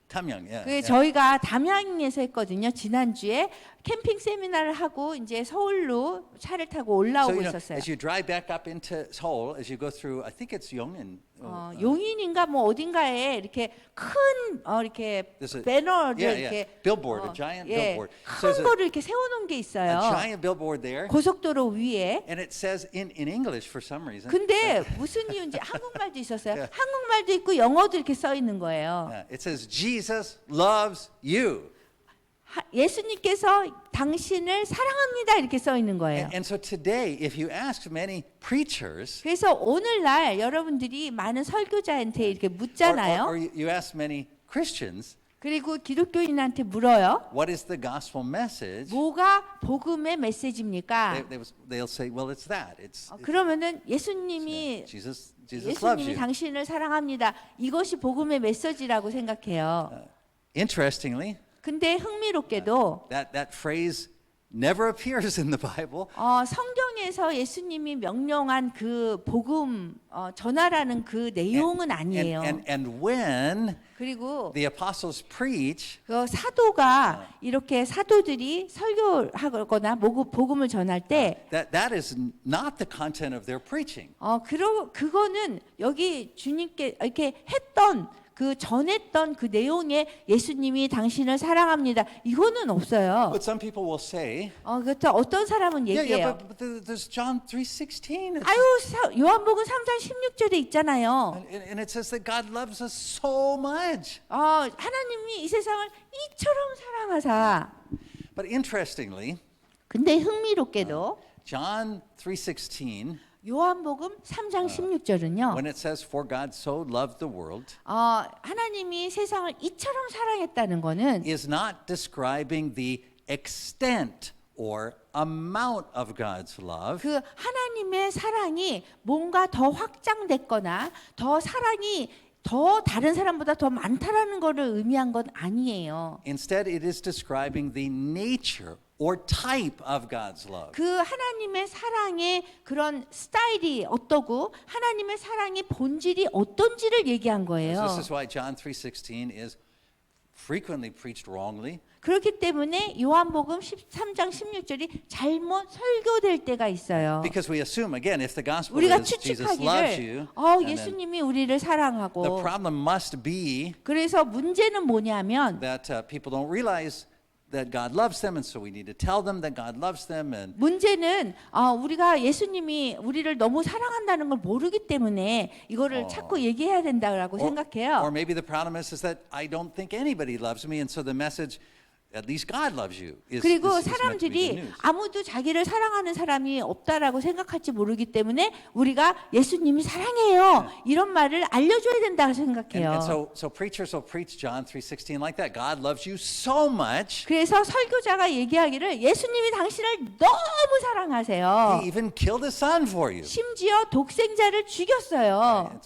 Tamyang. Yeah. 그 yeah. 저희가 담양에서 했거든요. 지난주에 캠핑 세미나를 하고 이제 서울로 차를 타고 So 올라오고 you know, 있었어요. as you drive back up into Seoul, as you go through, I think it's Yongin. 용인인가 뭐 어딘가에 이렇게 큰 이렇게 There's a- 배너를 yeah, 이렇게 billboard, a giant 예, billboard. So there's 큰 a- 거를 이렇게 세워놓은 게 A 있어요. giant billboard there, 고속도로 위에. and it says in English for some reason. 근데 무슨 이유인지 한국말도 있었어요. 한국말도 있고 영어도 이렇게 써 있는 거예요. Yeah, it says Jesus loves you. 예수님께서 당신을 사랑합니다 이렇게 써 있는 거예요. And so today, if you ask many preachers, 그래서 오늘날 여러분들이 많은 설교자한테 이렇게 or 묻잖아요. you ask many Christians, 그리고 기독교인한테 물어요. what is the gospel message? 뭐가 복음의 메시지입니까? They'll say, well, it's that. It's 그러면은 예수님이 Jesus loves 예수님이 you. 당신을 사랑합니다. 이것이 복음의 메시지라고 생각해요. Interestingly, 근데 흥미롭게도 that phrase never appears in the Bible. 성경에서 예수님이 명령한 그 복음 전하라는 그 내용은 아니에요. And when 그리고 the apostles preach, 그 사도가 이렇게 사도들이 설교하거나 복음을 전할 때 that is not the content of their preaching. 그거는 여기 주님께 이렇게 했던 그 전했던 그 내용에 예수님이 당신을 사랑합니다. 이거는 없어요. But some people will say, 그렇죠. 어떤 사람은 얘기해요. but there's John 3:16. 아유, 요한복음 3장 16절에 있잖아요. And it says that God loves us so much. 하나님이 이 세상을 이처럼 사랑하사. But interestingly, 근데 흥미롭게도 John 3:16, 요한복음 3장 16절은요. when it says for God so loved the world, 하나님이 세상을 이처럼 사랑했다는 거는 is not describing the extent or amount of God's love. 그 하나님의 사랑이 뭔가 더 확장됐거나 더 사랑이 더 다른 사람보다 더 많다라는 거를 의미한 건 아니에요. Instead, it is describing the nature or type of God's love. 그 하나님의 사랑의 그런 스타일이 어떠고 하나님의 사랑의 본질이 어떤지를 얘기한 거예요. This is why John 3:16 is frequently preached wrongly. 그렇기 때문에 요한복음 13장 16절이 잘못 설교될 때가 있어요. Because we assume, again, if the gospel 우리가 is Jesus loves 추측하기를 you, and then 예수님이 우리를 사랑하고 the problem must be 그래서 문제는 뭐냐면 that people don't realize that God loves them, and so we need to tell them that God loves them. And 문제는 우리가 예수님이 우리를 너무 사랑한다는 걸 모르기 때문에 이거를 자꾸 얘기해야 된다고 or 생각해요. maybe the problem is that I don't think anybody loves me, and so the message, at least God loves you, is 그리고 meant to be the 사람들이 news. 아무도 자기를 사랑하는 사람이 없다라고 생각할지 모르기 때문에 우리가 예수님이 사랑해요 이런 말을 알려줘야 된다고 생각해요. And so preachers will preach John 3:16 like that. God loves you so much, 그래서 설교자가 얘기하기를 예수님이 당신을 너무 사랑하세요. He even killed His Son for you. 심지어 독생자를 죽였어요.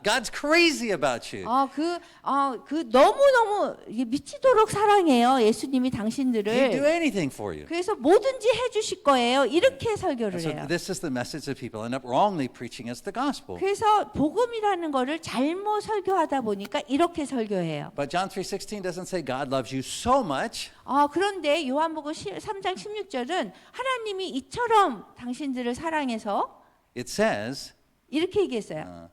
God's crazy about you. 그 너무너무 미치도록 사랑해요. 예수님이 He'd do 당신들을. anything for you. 그래서 뭐든지 해주실 거예요. 이렇게 And 설교를 so 해요. this is the message that people end up wrongly preaching as the gospel. 그래서 복음이라는 거를 잘못 설교하다 보니까 이렇게 설교해요. But John 3:16 doesn't say God loves you so much. 그런데 요한복음 3장 16절은 하나님이 이처럼 당신들을 사랑해서 It says, 이렇게 얘기했어요.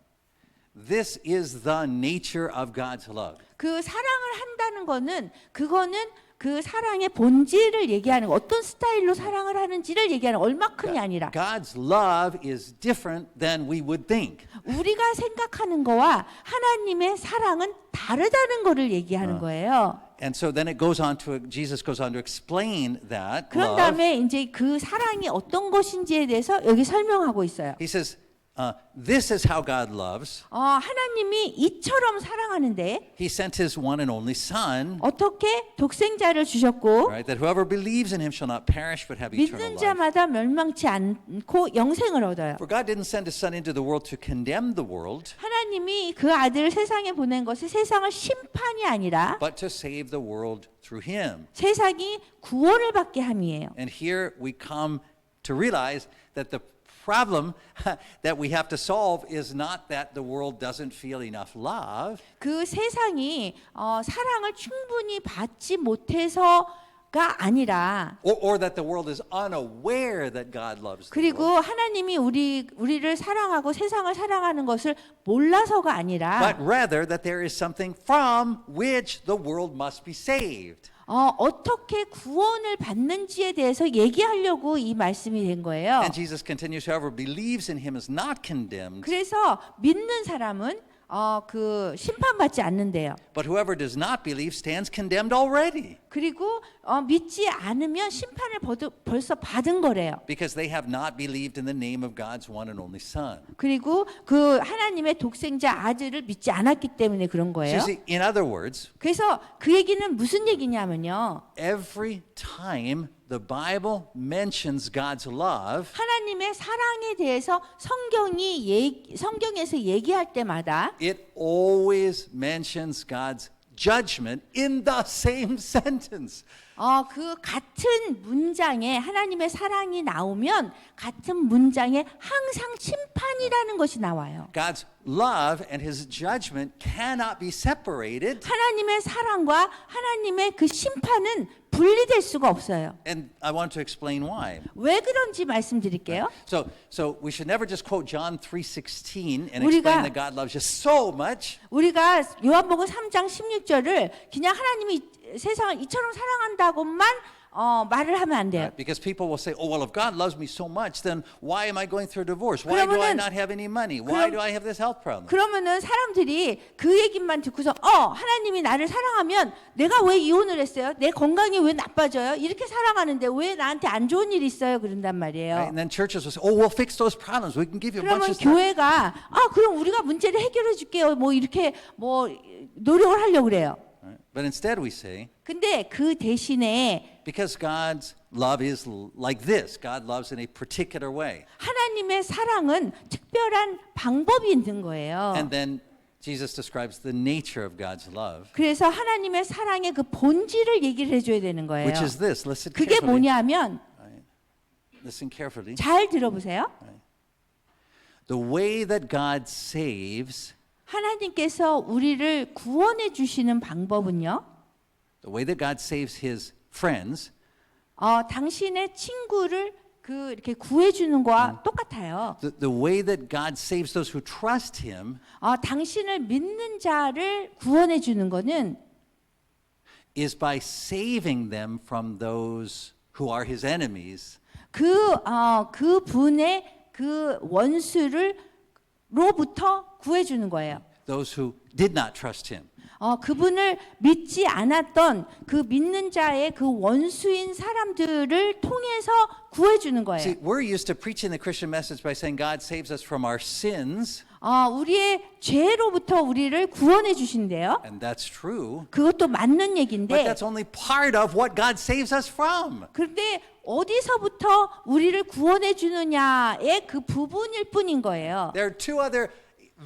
this is the nature of God's love. 그 사랑을 한다는 거는 그거는 그 사랑의 본질을 얘기하는 거, 어떤 스타일로 사랑을 하는지를 얘기하는 거, 얼마큼이 아니라 God's love is different than we would think. 우리가 생각하는 거와 하나님의 사랑은 다르다는 거를 얘기하는 거예요. And so then Jesus goes on to explain that 그런 love. 다음에 이제 그 사랑이 어떤 것인지에 대해서 여기 설명하고 있어요. He says, this is how God loves. 하나님이 이처럼 사랑하는데 He sent his one and only Son, 어떻게 독생자를 주셨고 right? That whoever believes in him shall not perish but have eternal 믿는 life. 자마다 멸망치 않고 영생을 얻어요. For God didn't send his Son into the world to condemn the world, 하나님이 그 아들을 세상에 보낸 것이 세상을 심판이 아니라 but to save the world through him. 세상이 구원을 받게 함이에요. And here we come to realize that the problem that we have to solve is not that the world doesn't feel enough love. 그 세상이 사랑을 충분히 받지 못해서가 아니라 Or that the world is unaware that God loves the 그리고 world. 하나님이 우리를 사랑하고 세상을 사랑하는 것을 몰라서가 아니라 But rather that there is something from which the world must be saved. 어떻게 구원을 받는지에 대해서 얘기하려고 이 말씀이 된 거예요. And Jesus continues, whoever believes in him is not condemned, 그래서 믿는 사람은 그 심판받지 않는데요. but whoever does not believe stands condemned already, 그리고 믿지 않으면 심판을 벌써 받은 거래요. because they have not believed in the name of God's one and only Son. 그리고 그 하나님의 독생자 아들을 믿지 않았기 때문에 그런 So 거예요. you see, in other words, 그래서 그 얘기는 무슨 얘기냐면요. every time the Bible mentions God's love, 하나님의 사랑에 대해서 성경에서 얘기할 때마다 it always mentions God's judgment in the same sentence. 그 같은 문장에 하나님의 사랑이 나오면 같은 문장에 항상 심판이라는 것이 나와요. God's love and his judgment cannot be separated. 하나님의 사랑과 하나님의 그 심판은 분리될 수가 없어요. And I want to explain why. 왜 그런지 말씀드릴게요. So we should never just quote John 3:16 and 우리가- explain that God loves you so much. 우리가 요한복음 3장 16절을 그냥 하나님이 세상을 이처럼 사랑한다고만 말을 하면 안 돼요. Right? Because people will say, oh, well, if God loves me so much, then why am I going through divorce? Why do I 그러면은- not have any money? Why 그럼- do I have this health problem? 그러면은 사람들이 그 얘기만 듣고서 하나님이 나를 사랑하면 내가 왜 이혼을 했어요? 내 건강이 왜 나빠져요? 이렇게 사랑하는데 왜 나한테 안 좋은 일 있어요? 그런단 Right? 말이에요. And then churches will say, oh, we'll fix those problems. We can give you a bunch 그러면 of stuff. 교회가 그럼 우리가 문제를 해결해 줄게요. 뭐 이렇게 노력을 하려고 그래요. Right? But instead we say, 근데 그 대신에 because God's love is like this, God loves in a particular way. 하나님의 사랑은 특별한 방법이 있는 거예요. And then Jesus describes the nature of God's love, 그래서 하나님의 사랑의 그 본질을 얘기를 해줘야 되는 거예요. which is this. Listen 그게 carefully. 뭐냐면 Listen carefully. 잘 들어보세요. The way that God saves, 하나님께서 우리를 구원해 주시는 방법은요. the way that God saves his friends 당신의 친구를 이렇게 구해 주는 거와 똑같아요. the way that God saves those who trust him 당신을 믿는 자를 구원해 주는 거는 is by saving them from those who are his enemies 그 분의 그 원수로부터 구해 주는 거예요. those who did not trust him. 그분을 믿지 않았던 그 믿는 자의 그 원수인 사람들을 통해서 구해 주는 거예요. See, we're used to preaching the Christian message by saying God saves us from our sins, 우리의 죄로부터 우리를 구원해 주신대요. and that's true. 그것도 맞는 But 얘기인데 that's only part of what God saves us from. 그런데 어디서부터 우리를 구원해 주느냐의 그 부분일 뿐인 거예요. There are two other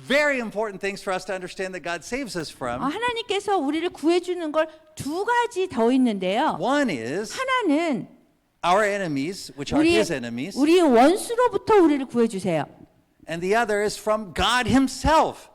very important things for us to understand that God saves us from. 하나님께서 우리를 구해 주는 걸 두 가지 더 있는데요. One is 하나는 our enemies, which are his enemies, 우리 원수로부터 우리를 구해 주세요. and the other is from God himself,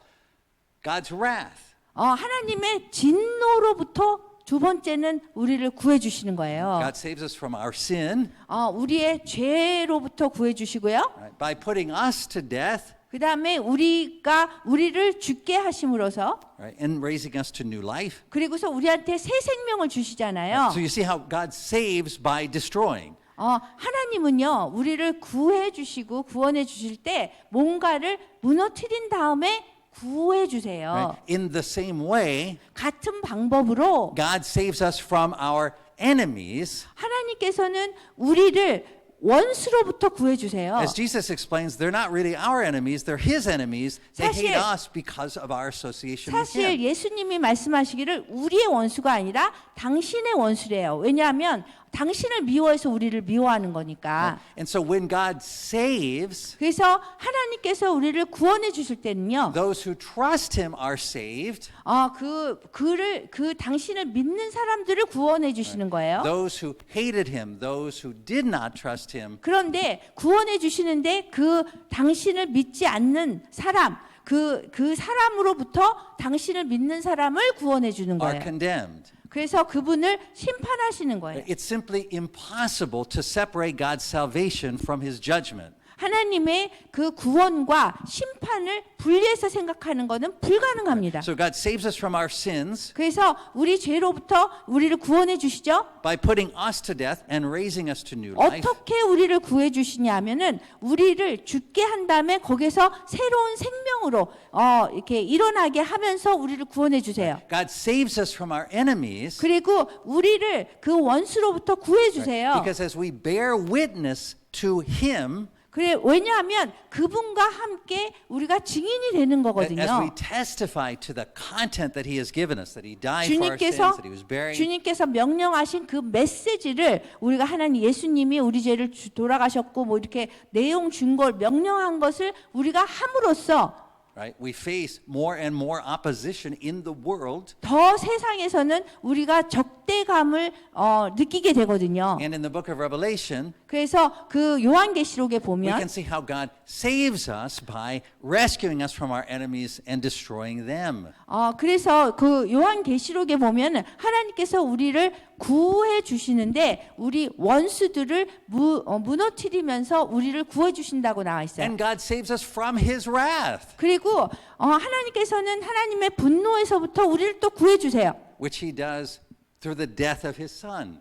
God's wrath. 하나님의 진노로부터 두 번째는 우리를 구해 주시는 거예요. God saves us from our sin 우리의 죄로부터 구해 주시고요. right, by putting us to death 그다음에 우리를 죽게 하심으로써 right? And raising us to new life. 그리고서 우리한테 새 생명을 주시잖아요. So you see how God saves by destroying. 하나님은요, 우리를 구해 주시고 구원해 주실 때 뭔가를 무너뜨린 다음에 구해 주세요. Right? In the same way, 같은 방법으로 God saves us from our enemies. 하나님께서는 우리를 원수로부터 구해 주세요. As Jesus explains, they're not really our enemies, they're his enemies. They hate 사실- us because of our association with 사실 him. 예수님이 말씀하시기를 우리의 원수가 아니라 당신의 원수래요. 왜냐하면 당신을 미워해서 우리를 미워하는 거니까. And so when God saves, 그래서 하나님께서 우리를 구원해 주실 때는요. those who trust him are saved. 그 당신을 믿는 사람들을 구원해 주시는 거예요. Those who hated him, those who did not trust him, 그런데 구원해 주시는데 그 당신을 믿지 않는 사람, 그 사람으로부터 당신을 믿는 사람을 구원해 주는 are 거예요. condemned. 그래서 그분을 심판하시는 거예요. It's simply impossible to separate God's salvation from his judgment. 하나님의 그 구원과 심판을 분리해서 생각하는 것은 불가능합니다. So God saves us from our sins 그래서 우리 죄로부터 우리를 구원해 주시죠. by putting us to death and raising us to new life. 어떻게 우리를 구해 주시냐면은 우리를 죽게 한 다음에 거기서 새로운 생명으로 이렇게 일어나게 하면서 우리를 구원해 주세요. God saves us from our enemies 그리고 우리를 그 원수로부터 구해 주세요. because as we bear witness to him, 그래 왜냐하면 그분과 함께 우리가 증인이 되는 as 거거든요. we testify to the content that he has given us, that he died for our sins, that he was buried, 주님께서 명령하신 그 메시지를 우리가 하나님 예수님이 우리 죄를 돌아가셨고 뭐 이렇게 내용 준 걸 명령한 것을 우리가 함으로써 right? We face more and more opposition in the world. 더 세상에서는 우리가 적대감을 느끼게 되거든요. And in the book of Revelation, 그래서 그 요한계시록에 we 보면 can see how God saves us by rescuing us from our enemies and destroying them. 그래서 그 요한계시록에 보면 하나님께서 우리를 구해 주시는데 우리 원수들을 무너뜨리면서 우리를 구해 주신다고 나와 있어요. And God saves us from his wrath, 그리고 하나님께서는 하나님의 분노에서부터 우리를 또 구해 주세요. which he does through the death of his son.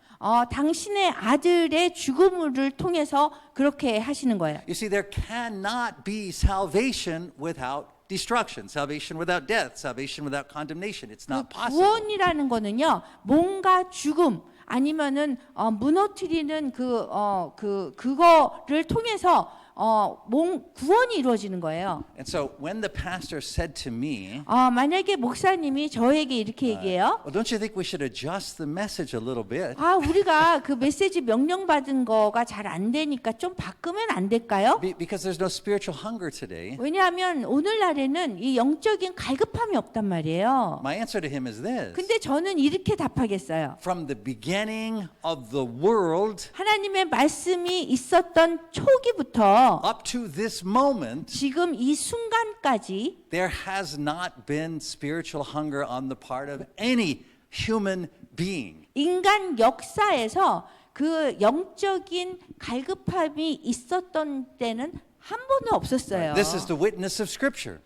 당신의 아들의 죽음을 통해서 그렇게 하시는 거예요. You see, there cannot be salvation without destruction, salvation without death, salvation without condemnation. It's not possible. 구원이라는 거는요, 뭔가 죽음 아니면은 무너뜨리는 그거를 통해서 구원이 이루어지는 거예요. And so when the pastor said to me, 만약에 목사님이 저에게 이렇게 얘기해요. well, don't you think we should adjust the message a little bit? 우리가 그 메시지 명령받은 거가 잘 안 되니까 좀 바꾸면 안 될까요? Because there's no spiritual hunger today. 왜냐하면 오늘날에는 이 영적인 갈급함이 없단 말이에요. My answer to him is this. 근데 저는 이렇게 답하겠어요. From the beginning of the world 하나님의 말씀이 있었던 초기부터 up to this moment, 지금 이 순간까지 there has not been spiritual hunger on the part of any human being. 인간 역사에서 그 영적인 갈급함이 있었던 때는 한 번도 없었어요. This is the witness of Scripture.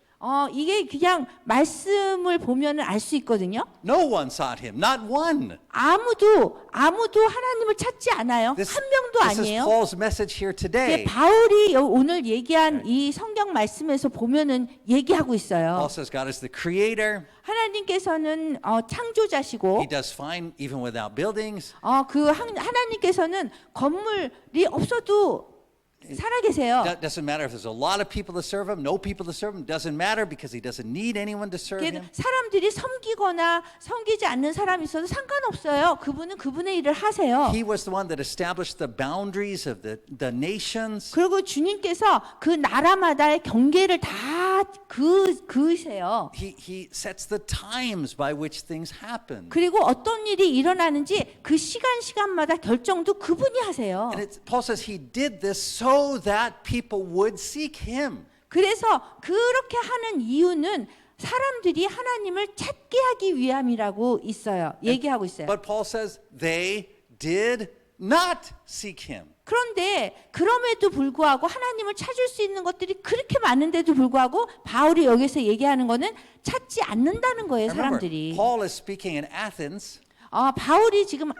이게 그냥 말씀을 보면 알 수 있거든요. No one sought him, not one. 아무도 하나님을 찾지 않아요. 한 명도 this is 아니에요. Paul's message here 근데 today. 바울이 오늘 얘기한 이 성경 말씀에서 보면은 얘기하고 있어요. Paul says God is the creator. 하나님께서는 창조자시고 He does fine even without buildings. 하나님께서는 건물이 없어도 살아계세요. Doesn't matter if there's a lot of people to serve him, no people to serve him. Doesn't matter because he doesn't need anyone to serve him. 사람들이 섬기거나 섬기지 않는 사람이 있어도 상관없어요. 그분은 그분의 일을 하세요. He was the one that established the boundaries of the nations. 그리고 주님께서 그 나라마다의 경계를 다 그으세요. He sets the times by which things happen. 그리고 어떤 일이 일어나는지 그 시간마다 결정도 그분이 하세요. And Paul says he did this so that people would seek him. 그래서 그렇게 하는 이유는 사람들이 하나님을 찾게 하기 위함이라고 있어요. 얘기하고 있어요. But Paul says they did not seek him. 그런데 그럼에도 불구하고 하나님을 찾을 수 있는 것들이 그렇게 많은데도 불구하고 바울이 여기서 얘기하는 거는 찾지 않는다는 거예요, Remember, 사람들이. Paul is speaking in Athens, 바울이 지금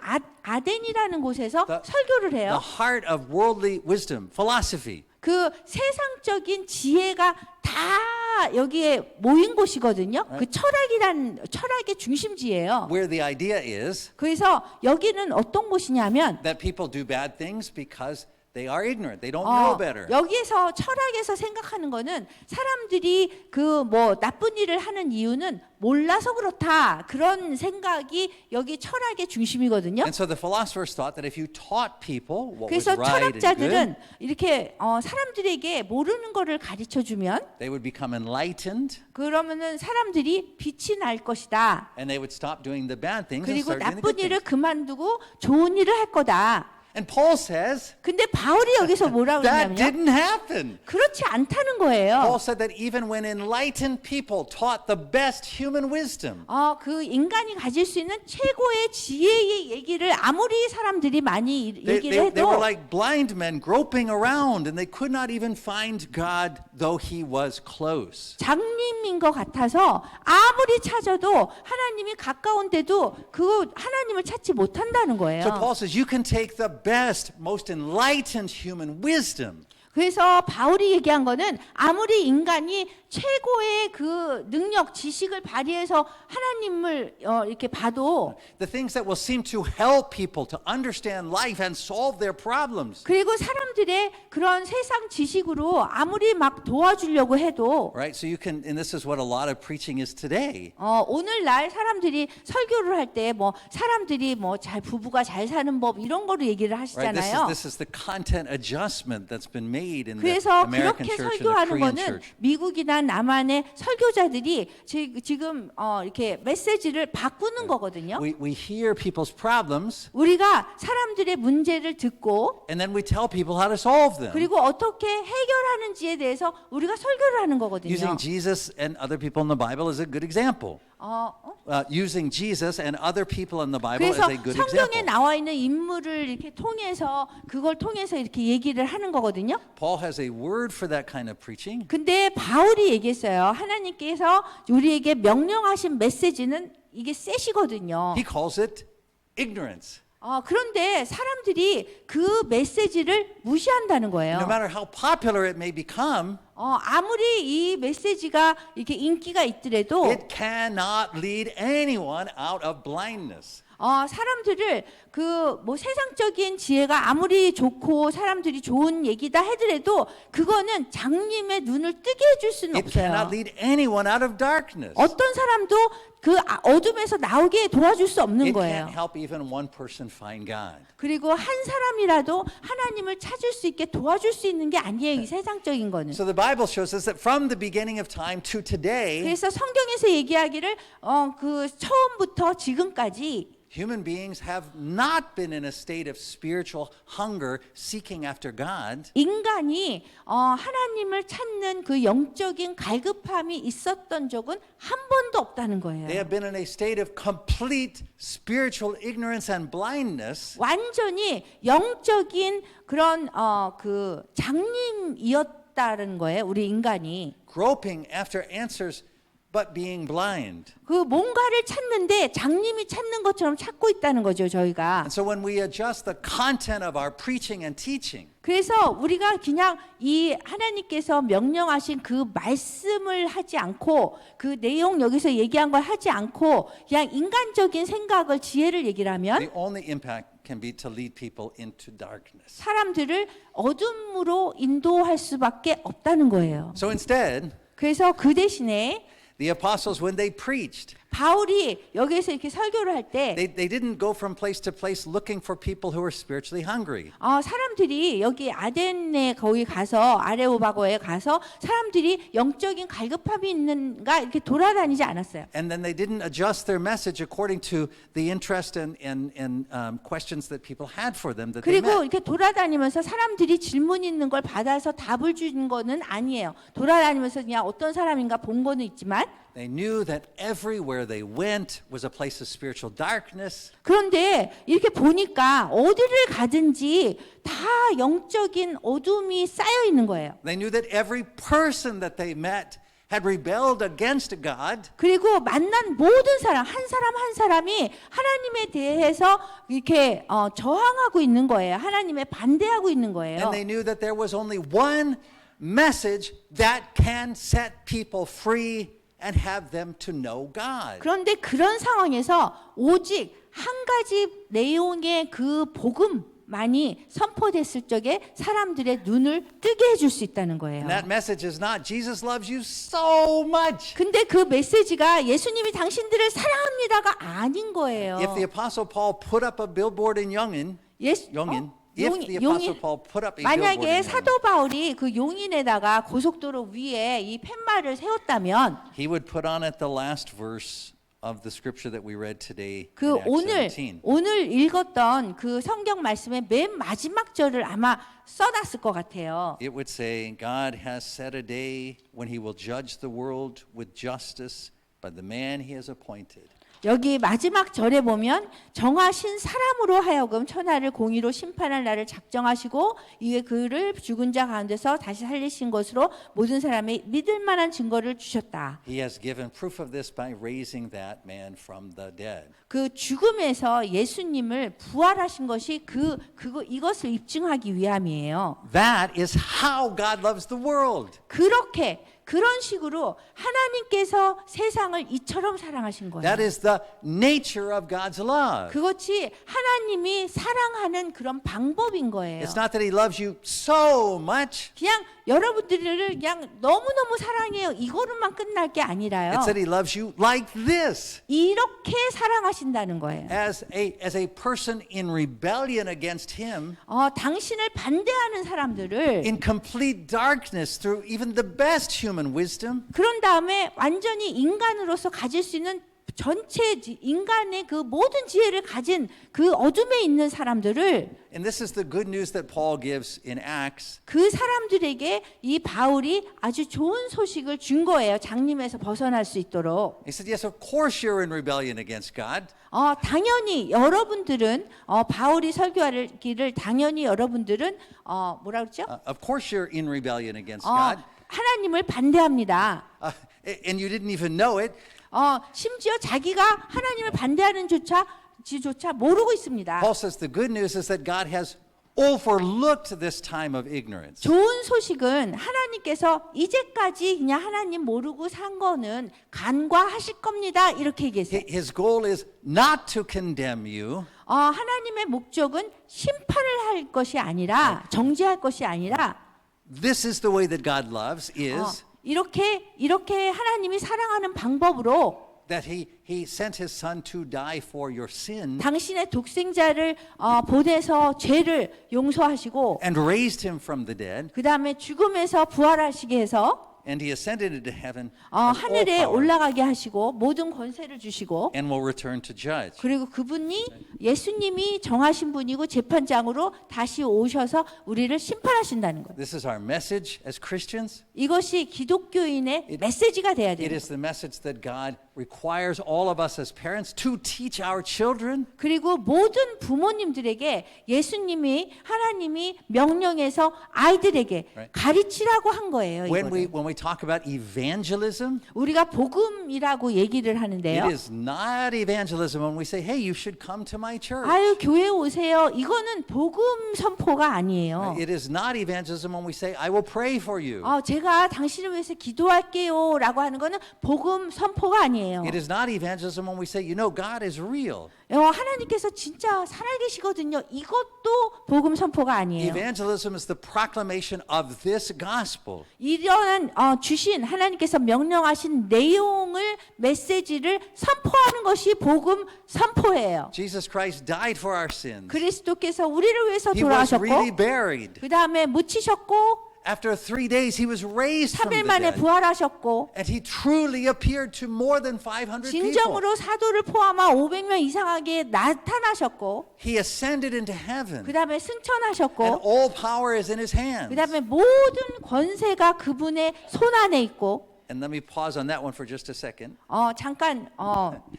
아덴이라는 곳에서 설교를 the 해요. heart of worldly wisdom, philosophy. 그 세상적인 지혜가 다 여기에 모인 곳이거든요. 그 철학의 중심지예요. Where the idea is 그래서 여기는 어떤 곳이냐면 that people do bad things because they are ignorant. They don't know better. 여기에서 철학에서 생각하는 거는 사람들이 그 뭐 나쁜 일을 하는 이유는 몰라서 그렇다. 그런 생각이 여기 철학의 중심이거든요. And so the philosophers thought that if you taught people what was 그래서 right and good, 철학자들은 이렇게 사람들에게 모르는 거를 가르쳐 주면 they would become enlightened 그러면은 사람들이 빛이 날 것이다. and they would stop doing the bad things and 그리고 start doing the 나쁜 good 일을 things. 그만두고 좋은 일을 할 거다. And Paul says 근데 바울이 여기서 뭐라고 that 그러냐면요. didn't happen. 그렇지 않다는 Paul 거예요. said that even when enlightened people taught the best human wisdom, 그 인간이 가질 수 있는 최고의 지혜의 얘기를 아무리 사람들이 많이 얘기를 they were 해도 like blind men groping around and they could not even find God though he was close. 장님인 것 같아서 아무리 찾아도 하나님이 가까운데도 그 하나님을 찾지 못한다는 So 거예요. Paul says you can take the best, most enlightened human wisdom 그래서 바울이 얘기한 거는 아무리 인간이 최고의 그 능력, 지식을 발휘해서 하나님을 이렇게 봐도 the things that will seem to help people to understand life and solve their problems. 그리고 사람들의 그런 세상 지식으로 아무리 막 도와주려고 해도 Right? So you can, and this is what a lot of preaching is today. 오늘날 사람들이 설교를 할 때 뭐 사람들이 뭐 잘 부부가 잘 사는 법 이런 거로 얘기를 Right? 하시잖아요. This is the content adjustment that's been made in the 그래서 American 그렇게 church and the 설교하는 Korean 거는 church. 미국이나 남한의 설교자들이 지금 이렇게 메시지를 바꾸는 거거든요. We hear people's problems 우리가 사람들의 문제를 듣고 and then we tell people how to solve them. 그리고 어떻게 해결하는지에 대해서 우리가 설교를 하는 거거든요. Using Jesus and other people in the Bible is a good example. Using Jesus and other people in the Bible is 그래서 a good 성경에 example. 나와 있는 인물을 이렇게 통해서 그걸 통해서 이렇게 얘기를 하는 거거든요. Paul has a word for that kind of preaching. 근데 바울이 얘기했어요. 하나님께서 우리에게 명령하신 메시지는 이게 셋이거든요. He calls it ignorance. 그런데 사람들이 그 메시지를 무시한다는 거예요. No matter how popular it may become, 아무리 이 메시지가 이렇게 인기가 있더라도 it cannot lead anyone out of blindness. 사람들을 그 뭐 세상적인 지혜가 아무리 좋고 사람들이 좋은 얘기다 하더라도 그거는 장님의 눈을 뜨게 해줄 수는 It cannot 없어요. lead anyone out of darkness. 어떤 사람도 그 어둠에서 나오게 도와줄 수 없는 It 거예요. can't help even one person find God. 그리고 한 사람이라도 하나님을 찾을 수 있게 도와줄 수 있는 게 아니에요. 이 세상적인 거는. So the Bible shows us that from the beginning of time to today, 그래서 성경에서 얘기하기를 그 처음부터 지금까지 human beings have not been in a state of spiritual hunger seeking after God. 인간이 하나님을 찾는 그 영적인 갈급함이 있었던 적은 한 번도 없다는 거예요. They have been in a state of complete spiritual ignorance and blindness. 완전히 영적인 그런 그 장님이었다는 거예요. 우리 인간이. Groping after answers but being blind. 그 뭔가를 찾는데 장님이 찾는 것처럼 찾고 있다는 거죠, 저희가. And so when we adjust the content of our preaching and teaching, 그래서 우리가 그냥 이 하나님께서 명령하신 그 말씀을 하지 않고 그 내용 여기서 얘기한 걸 하지 않고 그냥 인간적인 생각을 지혜를 얘기를 하면 the only impact can be to lead people into darkness. 사람들을 어둠으로 인도할 수밖에 없다는 거예요. So instead, 그래서 그 대신에 the apostles, when they preached, 바울이 여기에서 이렇게 설교를 할 때 they didn't go from place to place looking for people who were spiritually hungry. 사람들이 여기 아덴에 거기 가서 아레오바고에 가서 사람들이 영적인 갈급함이 있는가 이렇게 돌아다니지 않았어요. And then they didn't adjust their message according to the interest and questions that people had for them that they 그리고 met. 이렇게 돌아다니면서 사람들이 질문 있는 걸 받아서 답을 주는 거는 아니에요. 돌아다니면서 그냥 어떤 사람인가 본 거는 있지만 They knew that everywhere they went was a place of spiritual darkness. 그런데 이렇게 보니까 어디를 가든지 다 영적인 어둠이 쌓여 있는 거예요. They knew that every person that they met had rebelled against God. 그리고 만난 모든 사람 한 사람이 하나님에 대해서 이렇게 저항하고 있는 거예요. 하나님에 반대하고 있는 거예요. And they knew that there was only one message that can set people free and have them to know God. 그런데 그런 상황에서 오직 한 가지 내용의 그 복음만이 선포됐을 적에 사람들의 눈을 뜨게 해줄 수 있다는 거예요. And that message is not Jesus loves you so much. 근데 그 메시지가 예수님이 당신들을 사랑합니다가 아닌 거예요. If the Apostle Paul put up a billboard in Yongin, if the Apostle Paul put up a billboard in 만약에 Yongin, 사도 바울이 그 용인에다가 고속도로 위에 이 팻말을 세웠다면 he would put on it the last verse of the scripture that we read today 그 in Acts 17. 오늘 읽었던 그 성경 말씀의 맨 마지막 절을 아마 써놨을 것 같아요. It would say, God has set a day when he will judge the world with justice by the man he has appointed. 여기 마지막 절에 보면 정하신 사람으로 하여금 천하를 공의로 심판할 날을 작정하시고 이에 그를 죽은 자 가운데서 다시 살리신 것으로 모든 사람의 믿을 만한 증거를 주셨다. He has given proof of this by raising that man from the dead. 그 죽음에서 예수님을 부활하신 것이 이것을 입증하기 위함이에요. That is how God loves the world. 그런 식으로 하나님께서 세상을 이처럼 사랑하신 거예요. That is the nature of God's love. 그것이 하나님이 사랑하는 그런 방법인 거예요. It's not that he loves you so much. 그냥 여러분들을 그냥 너무너무 사랑해요. 이거로만 끝날 게 아니라요. It's that he loves you like this. 이렇게 사랑하신다는 거예요. As a person in rebellion against him, 당신을 반대하는 사람들을 in complete darkness through even the best human wisdom, 그런 다음에 완전히 인간으로서 가질 수 있는 전체 인간의 그 모든 지혜를 가진 그 어둠에 있는 사람들을 and this is the good news that Paul gives in Acts. 그 사람들에게 이 바울이 아주 좋은 소식을 준 거예요. 장림에서 벗어날 수 있도록. He said, yes, of course you're in rebellion against God. 당연히 여러분들은 바울이 설교하기를 당연히 여러분들은 뭐라 그랬죠? Of course you're in rebellion against God. 하나님을 반대합니다. And you didn't even know it. 심지어 자기가 하나님을 반대하는 조차 모르고 있습니다. Paul says the good news is that God has overlooked this time of ignorance. 좋은 소식은 하나님께서 이제까지 그냥 하나님 모르고 산 거는 간과하실 겁니다. 이렇게 얘기했어요. His goal is not to condemn you. 하나님의 목적은 심판을 할 것이 아니라 정죄할 것이 아니라 This is the way that God loves is 이렇게 하나님이 사랑하는 방법으로 that he sent his son to die for your sin 당신의 독생자를 보내서 죄를 용서하시고 and raised him from the dead, 그 다음에 죽음에서 부활하시게 해서 and he ascended into heaven with all 하늘에 power 올라가게 하시고 모든 권세를 주시고 and will return to judge. 그리고 그분이 예수님이 정하신 분이고 재판장으로 다시 오셔서 우리를 심판하신다는 거예요. This is our message as Christians. 이것이 기독교인의 메시지가 돼야 It 돼요. is the message that God requires all of us as parents to teach our children. 그리고 모든 부모님들에게 하나님이 명령해서 아이들에게 Right. 가르치라고 한 거예요. When 이거를. we talk about evangelism, 우리가 복음이라고 얘기를 하는데요. it is not evangelism when we say, hey, you should come to my church. 아유 교회 오세요. 이거는 복음 선포가 아니에요. It is not evangelism when we say, I will pray for you. 제가 당신을 위해서 기도할게요라고 하는 거는 복음 선포가 아니에요. It is not evangelism when we say, you know, God is real. 하나님께서 진짜 살아계시거든요. 이것도 복음 선포가 아니에요. Evangelism is the proclamation of this gospel. 이러한 주신 하나님께서 명령하신 내용을 메시지를 선포하는 것이 복음 선포예요. Jesus Christ died for our sins. 그리스도께서 우리를 위해서 He was 돌아가셨고 really buried. 그 다음에 묻히셨고 After 3 days, he was raised from 3일 the 만에 dead. 부활하셨고 And he truly appeared to more than 500 people. 진정으로 사도를 포함한 500명 이상하게 나타나셨고 He ascended into heaven. 그 다음에 And 승천하셨고 all power is in his 그 hands. 다음에 모든 권세가 그분의 손 안에 있고 And let me pause on that one for just a second. 잠깐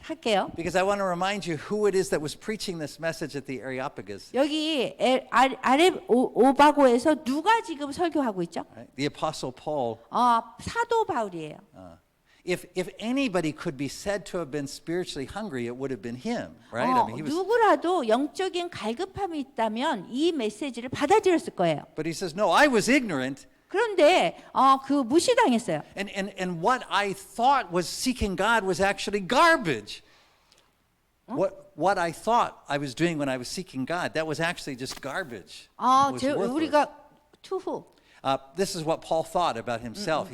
할게요. Because I want to remind you who it is that was preaching this message at the Areopagus. 여기 아레오바고에서 누가 지금 설교하고 있죠? Right? The Apostle Paul. 사도 바울이에요. If anybody could be said to have been spiritually hungry, it would have been him, right? 누구라도 영적인 갈급함이 있다면 이 메시지를 받아들였을 거예요. But he says, no, I was ignorant. 그런데 그 무시당했어요. And what I thought was seeking God was actually garbage. What I thought I was doing when I was seeking God, that was actually just garbage. It was worthless. 우리가 투후. This is what Paul thought about himself.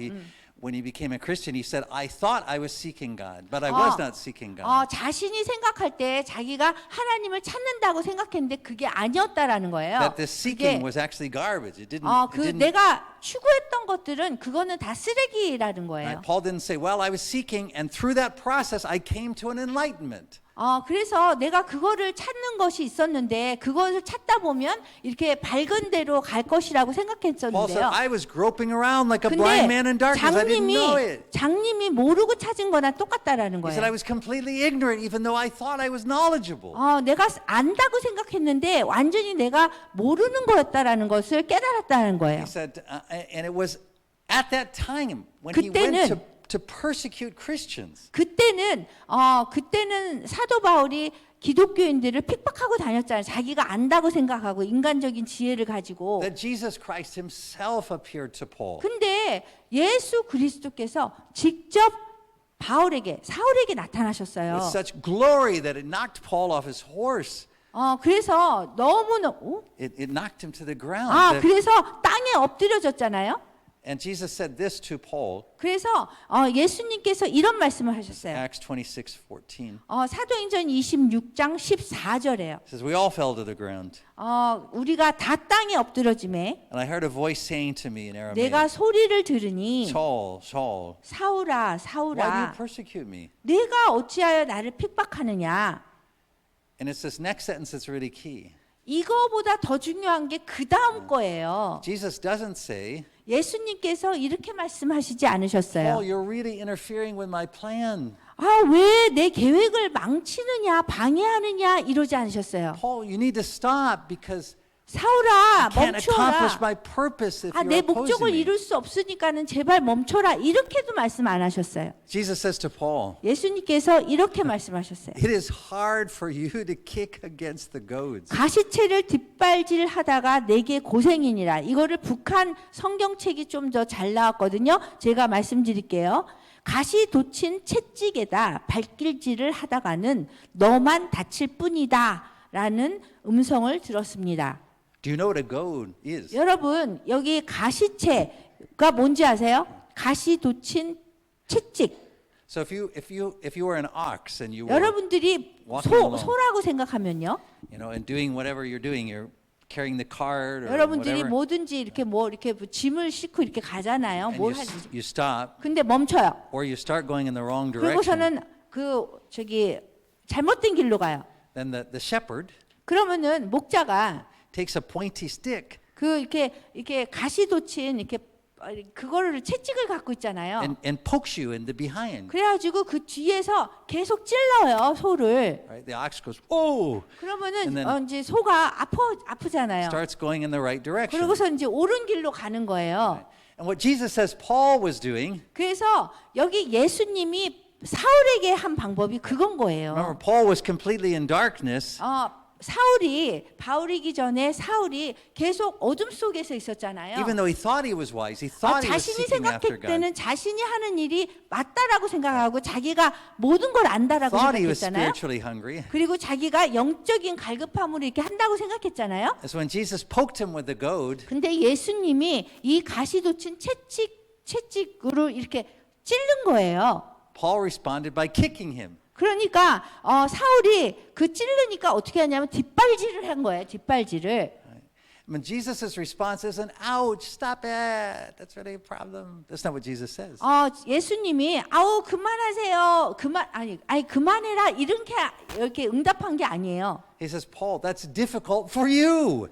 When he became a Christian, he said, I thought I was seeking God, but I was not seeking God. 자신이 생각할 때 자기가 하나님을 찾는다고 생각했는데 그게 아니었다라는 거예요. That this seeking was actually garbage. It didn't. 내가 추구했던 것들은 그거는 다 쓰레기라는 거예요. Right? Paul didn't say, well, I was seeking, and through that process, I came to an enlightenment. 그래서 내가 그거를 찾는 것이 있었는데 그것을 찾다 보면 이렇게 밝은 데로 갈 것이라고 Paul said, 생각했었는데요. I was groping around like a blind man in 근데 darkness. I didn't know it. 장님이 모르고 찾은 거나 똑같다라는 He said, I 거예요. was completely ignorant, even though I thought I was knowledgeable. 내가 안다고 생각했는데 완전히 내가 모르는 거였다라는 것을 깨달았다는 거예요. He said, and it was at that time when he went to persecute Christians. 그때는 사도 바울이 기독교인들을 핍박하고 다녔잖아요. 자기가 안다고 생각하고 인간적인 지혜를 가지고. That Jesus Christ himself appeared to Paul. 근데 예수 그리스도께서 직접 사울에게 나타나셨어요. With such glory that it knocked Paul off his horse. 그래서 너무너무 It knocked him to the ground. 그래서 땅에 엎드려졌잖아요. And Jesus said this to Paul. 그래서 예수님께서 이런 말씀을 하셨어요. Acts 26:14. 사도행전 26장 14절에요. It says we all fell to the ground. 우리가 다 땅에 엎드러짐에 And I heard a voice saying to me in Aramaic. 내가 소리를 들으니 Saul, Saul. 사울아, Why do 사울아, you persecute me? 내가 어찌하여 나를 핍박하느냐? And it's this next sentence that's really key. 이거보다 더 중요한 게 그 다음 거예요. Jesus doesn't say, 예수님께서 이렇게 말씀하시지 않으셨어요. Paul, you're really interfering with my plan. 왜 내 계획을 망치느냐, 방해하느냐 이러지 않으셨어요. Paul, you need to stop because 사울아, I can't accomplish 멈춰라. my purpose if 내 you're opposing 목적을 me. 이룰 수 없으니까는 제발 멈춰라. 이렇게도 말씀 안 하셨어요. Jesus says to Paul, 예수님께서 이렇게 말씀하셨어요. it is hard for you to kick against the goads. 가시채를 뒷발질 하다가 내게 고생이니라. 이거를 북한 성경책이 좀 더 잘 나왔거든요. 제가 말씀드릴게요. 가시 돋친 채찍에다 발길질을 하다가는 너만 다칠 뿐이다. 라는 음성을 들었습니다. Do you know what a goad is? 여러분, 여기 가시채가 뭔지 아세요? 가시 돋친 채찍. So if you were an ox and you were, 여러분들이 walking along. 소라고 생각하면요. and doing whatever you're doing, you're carrying the cart or 여러분들이 whatever. 뭐든지 이렇게 짐을 싣고 이렇게 가잖아요. And 뭘 you, 하든지. you stop 근데 멈춰요. or you start going in the wrong direction. 그러고서는 잘못된 길로 가요. Then the shepherd 그러면은 목자가 takes a pointy stick 이렇게 가시 돋친 그거를 채찍을 갖고 있잖아요. and pokes you in the behind. 그래가지고 그 뒤에서 계속 찔러요 소를. Right? The ox goes, "Oh!" 그러면은 And then 이제 소가 아프잖아요. starts going in the right direction. 그러고서 이제 옳은 길로 가는 거예요. And what Jesus says Paul was doing, 그래서 여기 예수님이 사울에게 한 방법이 그건 거예요. remember Paul was completely in darkness. 바울이기 전에 사울이 계속 어둠 속에서 있었잖아요. Even though he thought he was wise, he thought he was 자신이 seeking after 생각할 God. 때는 자신이 하는 일이 맞다라고 생각하고 자기가 모든 걸 안다라고 Thought he was 생각했잖아요. spiritually hungry. 그리고 자기가 영적인 갈급함으로 이렇게 한다고 생각했잖아요. So when Jesus poked him with the goad, 근데 예수님이 이 가시 돋친 채찍으로 이렇게 찌른 거예요. Paul responded by kicking him. 그러니까 사울이 그 찌르니까 어떻게 하냐면 뒷발질을 한 거예요. 뒷발질을. And Jesus' response isn't, ouch, stop it. That's really a problem. That's not what Jesus says. 예수님이 아우 그만하세요. 그만해라 이렇게 응답한 게 아니에요. He says, Paul, that's difficult for you.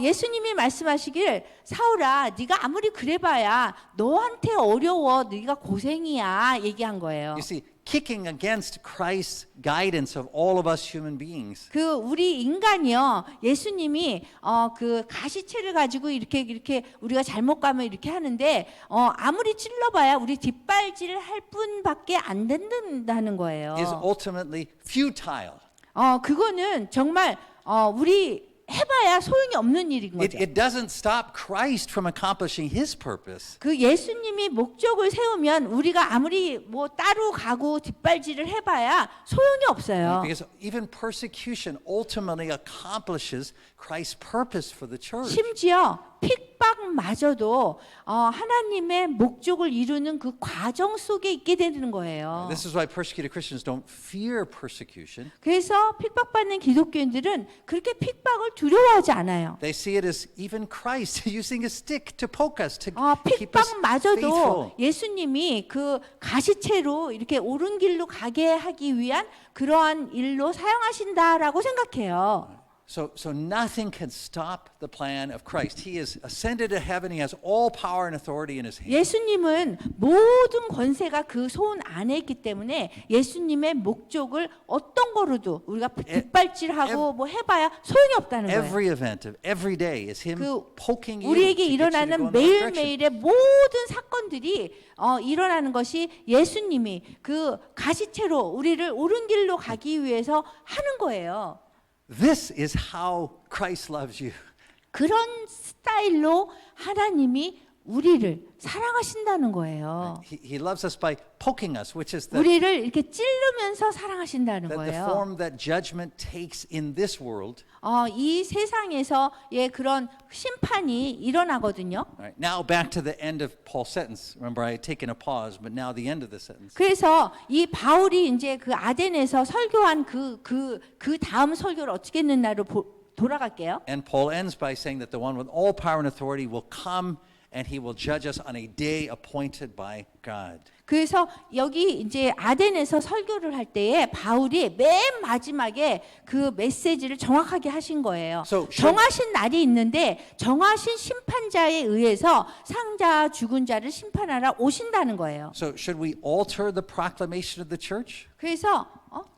예수님이 말씀하시길 사울아 네가 아무리 그래봐야 너한테 어려워 네가 고생이야 얘기한 거예요. You see, kicking against Christ's guidance of all of us human beings. 그 우리 인간이요 예수님이 그 가시체를 가지고 이렇게 우리가 잘못 가면 이렇게 하는데 아무리 찔러봐야 우리 뒷발질 할 뿐밖에 안 된다는 거예요. Is ultimately futile. 그거는 정말 우리 해봐야 소용이 없는 일인 거죠. It doesn't stop Christ from accomplishing his purpose. 그 예수님이 목적을 세우면 우리가 아무리 뭐 따로 가고 뒷발질을 해봐야 소용이 없어요. Because even persecution ultimately accomplishes Christ's purpose for the church. 심지어 핍박마저도 하나님의 목적을 이루는 그 과정 속에 있게 되는 거예요. This is why persecuted Christians don't fear persecution. 그래서 핍박받는 기독교인들은 그렇게 핍박을 두려워하지 않아요. They see it as even Christ using a stick to poke us, to keep us 핍박마저도 faithful. 예수님이 그 가시체로 이렇게 옳은 길로 가게 하기 위한 그러한 일로 사용하신다라고 생각해요. So nothing can stop the plan of Christ. He is ascended to heaven. He has all power and authority in his hand. 예수님은 모든 권세가 그 손 안에 있기 때문에 예수님의 목적을 어떤 거로도 우리가 뒷발질하고 뭐 해봐야 소용이 없다는 거예요. Every event of every day is him 그 poking you 우리에게 to get you to go 일어나는 in the right direction. 매일매일의 모든 사건들이 일어나는 것이 예수님이 그 가시체로 우리를 옳은 길로 가기 위해서 하는 거예요. This is how Christ loves you. 그런 스타일로 하나님이 우리를 사랑하신다는 거예요. He loves us by poking us, which is the 우리를 이렇게 찌르면서 사랑하신다는 the 거예요. form that judgment takes in this world. 이 세상에서의 그런 심판이 일어나거든요. All right, now back to the end of Paul's sentence. Remember, I had taken a pause, but now the end of the sentence. 그래서 이 바울이 이제 그 아덴에서 설교한 그 다음 설교를 어떻게 했는가로 돌아갈게요. And Paul ends by saying that the one with all power and authority will come and he will judge us on a day appointed by God. 그래서 여기 이제 아덴에서 설교를 할 때에 바울이 맨 마지막에 그 메시지를 정확하게 하신 거예요. 정하신 날이 있는데 정하신 심판자에 의해서 상자 죽은 자를 심판하러 오신다는 거예요. So should we alter the proclamation of the church? 그래서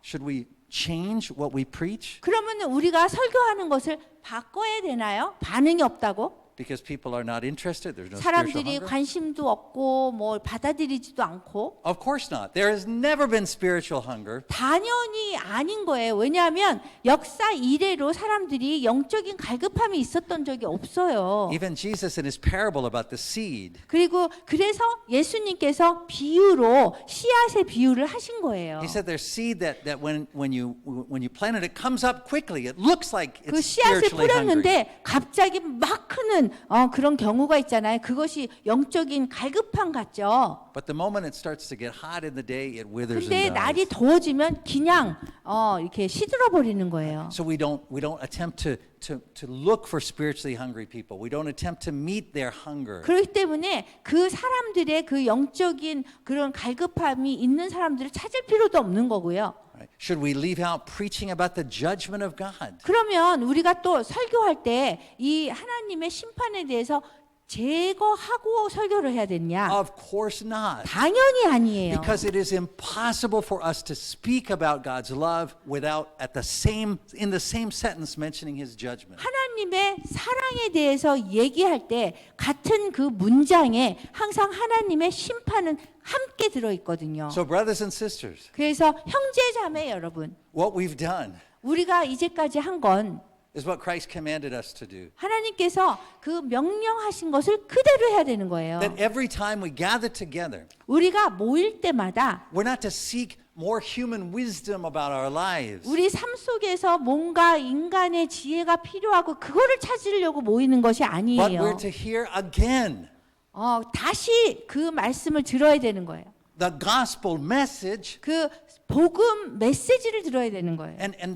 Should we change what we preach? 그러면 우리가 설교하는 것을 바꿔야 되나요? 반응이 없다고? Because people are not interested. There's no spiritual 사람들이 hunger. 관심도 없고 뭐 받아들이지도 않고 Of course not. There has never been spiritual hunger. 당연히 아닌 거예요. 왜냐하면 역사 이래로 사람들이 영적인 갈급함이 있었던 적이 없어요. Even Jesus in his parable about the seed. 그래서 예수님께서 비유로 씨앗의 비유를 하신 거예요. He said there's seed that when you plant it, it comes up quickly. It looks like 그 it's 씨앗을 spiritually hungry. 뿌렸는데 갑자기 막 크는 그런 경우가 있잖아요. 그것이 영적인 갈급함 같죠. But the moment it starts to get hot in the day, it withers 근데 and 날이 dies. 더워지면 그냥 이렇게 시들어 버리는 거예요. So we don't attempt to look for spiritually hungry people. We don't attempt to meet their hunger. 그렇기 때문에 그 사람들의 그 영적인 그런 갈급함이 있는 사람들을 찾을 필요도 없는 거고요. Right? Should we leave out preaching about the judgment of God? 그러면 우리가 또 설교할 때 이 하나님의 심판에 대해서 제거하고 설교를 해야 되냐? Of course not. 당연히 아니에요. Because it is impossible for us to speak about God's love without in the same sentence mentioning his judgment. 하나님의 사랑에 대해서 얘기할 때 같은 그 문장에 항상 하나님의 심판은 함께 들어 있거든요. So brothers and sisters, 그래서 형제자매 여러분, what we've done 우리가 이제까지 한 건 is what Christ commanded us to do. 하나님께서 그 명령하신 것을 그대로 해야 되는 거예요. That every time we gather together, 우리가 모일 때마다 we're not to seek more human wisdom about our lives. 우리 삶 속에서 뭔가 인간의 지혜가 필요하고 그거를 찾으려고 모이는 것이 But 아니에요. we're to hear again 다시 그 말씀을 들어야 되는 거예요. the gospel message 그 복음 메시지를 들어야 되는 거예요. And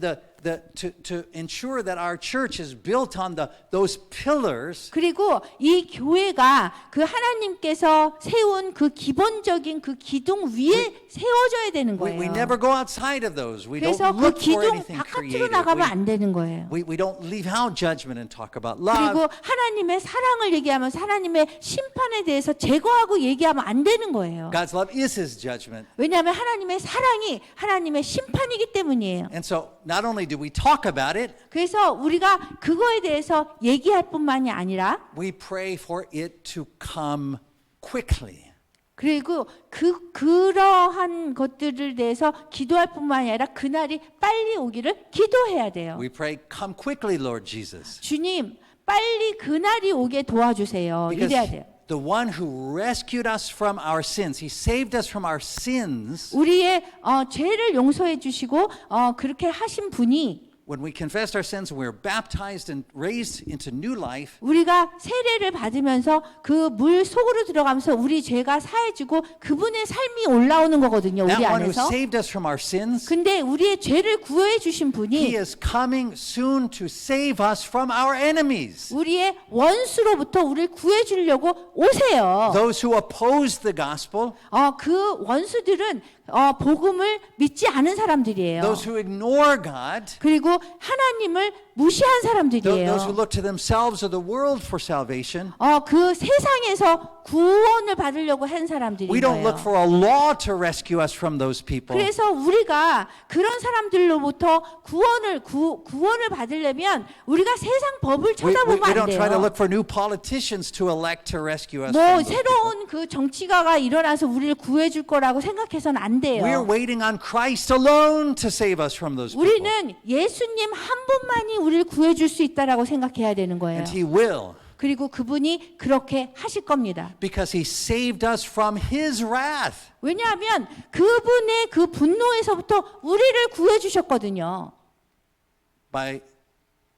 to ensure that our church is built on those pillars, 그리고 이 교회가 그 하나님께서 세운 그 기본적인 그 기둥 위에 세워져야 되는 we 거예요. never go outside of those. We 그래서 don't 그 look for 기둥 anything 바깥으로 creative. 나가면 안 되는 거예요. We don't leave out judgment and talk about love. 그리고 하나님의 사랑을 얘기하면서 하나님의 심판에 대해서 제거하고 얘기하면 안 되는 거예요. God's love is His judgment. 왜냐하면 하나님의 사랑이 하나님의 심판이기 때문이에요. And so not only do we talk about it, 그래서 우리가 그거에 대해서 얘기할 뿐만이 아니라 we pray for it to come quickly. 그리고 그러한 것들을 대해서 기도할 뿐만이 아니라 그날이 빨리 오기를 기도해야 돼요. We pray, come quickly, Lord Jesus. 주님, 빨리 그날이 오게 도와주세요. Because 이래야 돼요. the one who rescued us from our sins, He saved us from our sins. 우리의 죄를 용서해 주시고 그렇게 하신 분이 When we confessed our sins and we were baptized and raised into new life, 우리가 세례를 받으면서 그 물 속으로 들어가면서 우리 죄가 사해지고 그분의 삶이 올라오는 거거든요. 우리 that one who 안에서. saved us from our sins, 근데 우리의 죄를 구해 주신 He 분이 is coming soon to save us from our enemies. 우리의 원수로부터 우리를 구해 주려고 오세요. Those who oppose the gospel, 그 원수들은 복음을 믿지 않은 사람들이에요. those who ignore God, 그리고 하나님을 무시한 those who 사람들이에요. look to themselves or the world for salvation. 그 세상에서 구원을 받으려고 한 사람들인 We don't 거예요. look for a law to rescue us from those people. 그래서 우리가 그런 사람들로부터 구원을 받으려면 우리가 세상 법을 We 쳐다보면 안 don't try to 돼요. look for new politicians to elect to rescue us 뭐 from those people. 새로운 그 정치가가 일어나서 우리를 구해줄 거라고 생각해서는 안 돼요. We're waiting on Christ alone to save us from those people. 우리는 예수님 한 분만이 우리를 구해줄 수 있다라고 생각해야 되는 거예요. And He will, 그리고 그분이 그렇게 하실 겁니다. because He saved us from His wrath. 왜냐하면 그분의 그 분노에서부터 우리를 구해주셨거든요. By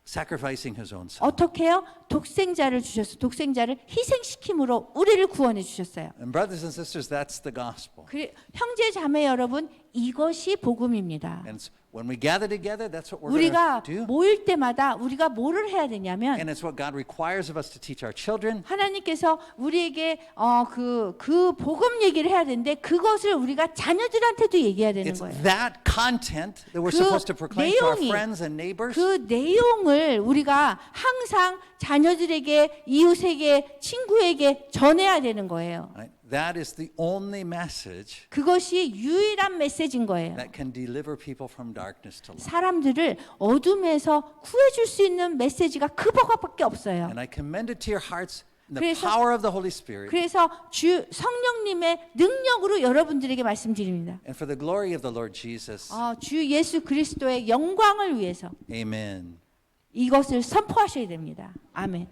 sacrificing His own Son. 어떻게 해요? 독생자를 주셔서 독생자를 희생시킴으로 우리를 구원해 주셨어요. And brothers and sisters, that's the gospel. 형제 자매 여러분, 이것이 복음입니다. And when we gather together, that's what we're 우리가 going to do. 모일 때마다 우리가 뭐를 해야 되냐면 And it's what God requires of us to teach our children. 하나님께서 우리에게 그 복음 얘기를 해야 되는데 그것을 우리가 자녀들한테도 얘기해야 되는 It's 거예요. that content that we're 그 supposed to proclaim to our 내용이, friends and neighbors. 그 내용을 우리가 항상 자녀들에게, 이웃에게, 친구에게 전해야 되는 거예요. Right? That is the only message 그것이 유일한 메시지인 거예요. that can deliver people from darkness to light. 사람들을 어둠에서 구해줄 수 있는 메시지가 그거밖에 없어요. And I commend it to your hearts in the 그래서- power of the Holy Spirit 그래서 주 성령님의 능력으로 여러분들에게 말씀드립니다. and for the glory of the Lord Jesus. 주 예수 그리스도의 영광을 위해서 Amen. 이것을 선포하셔야 됩니다. 아멘.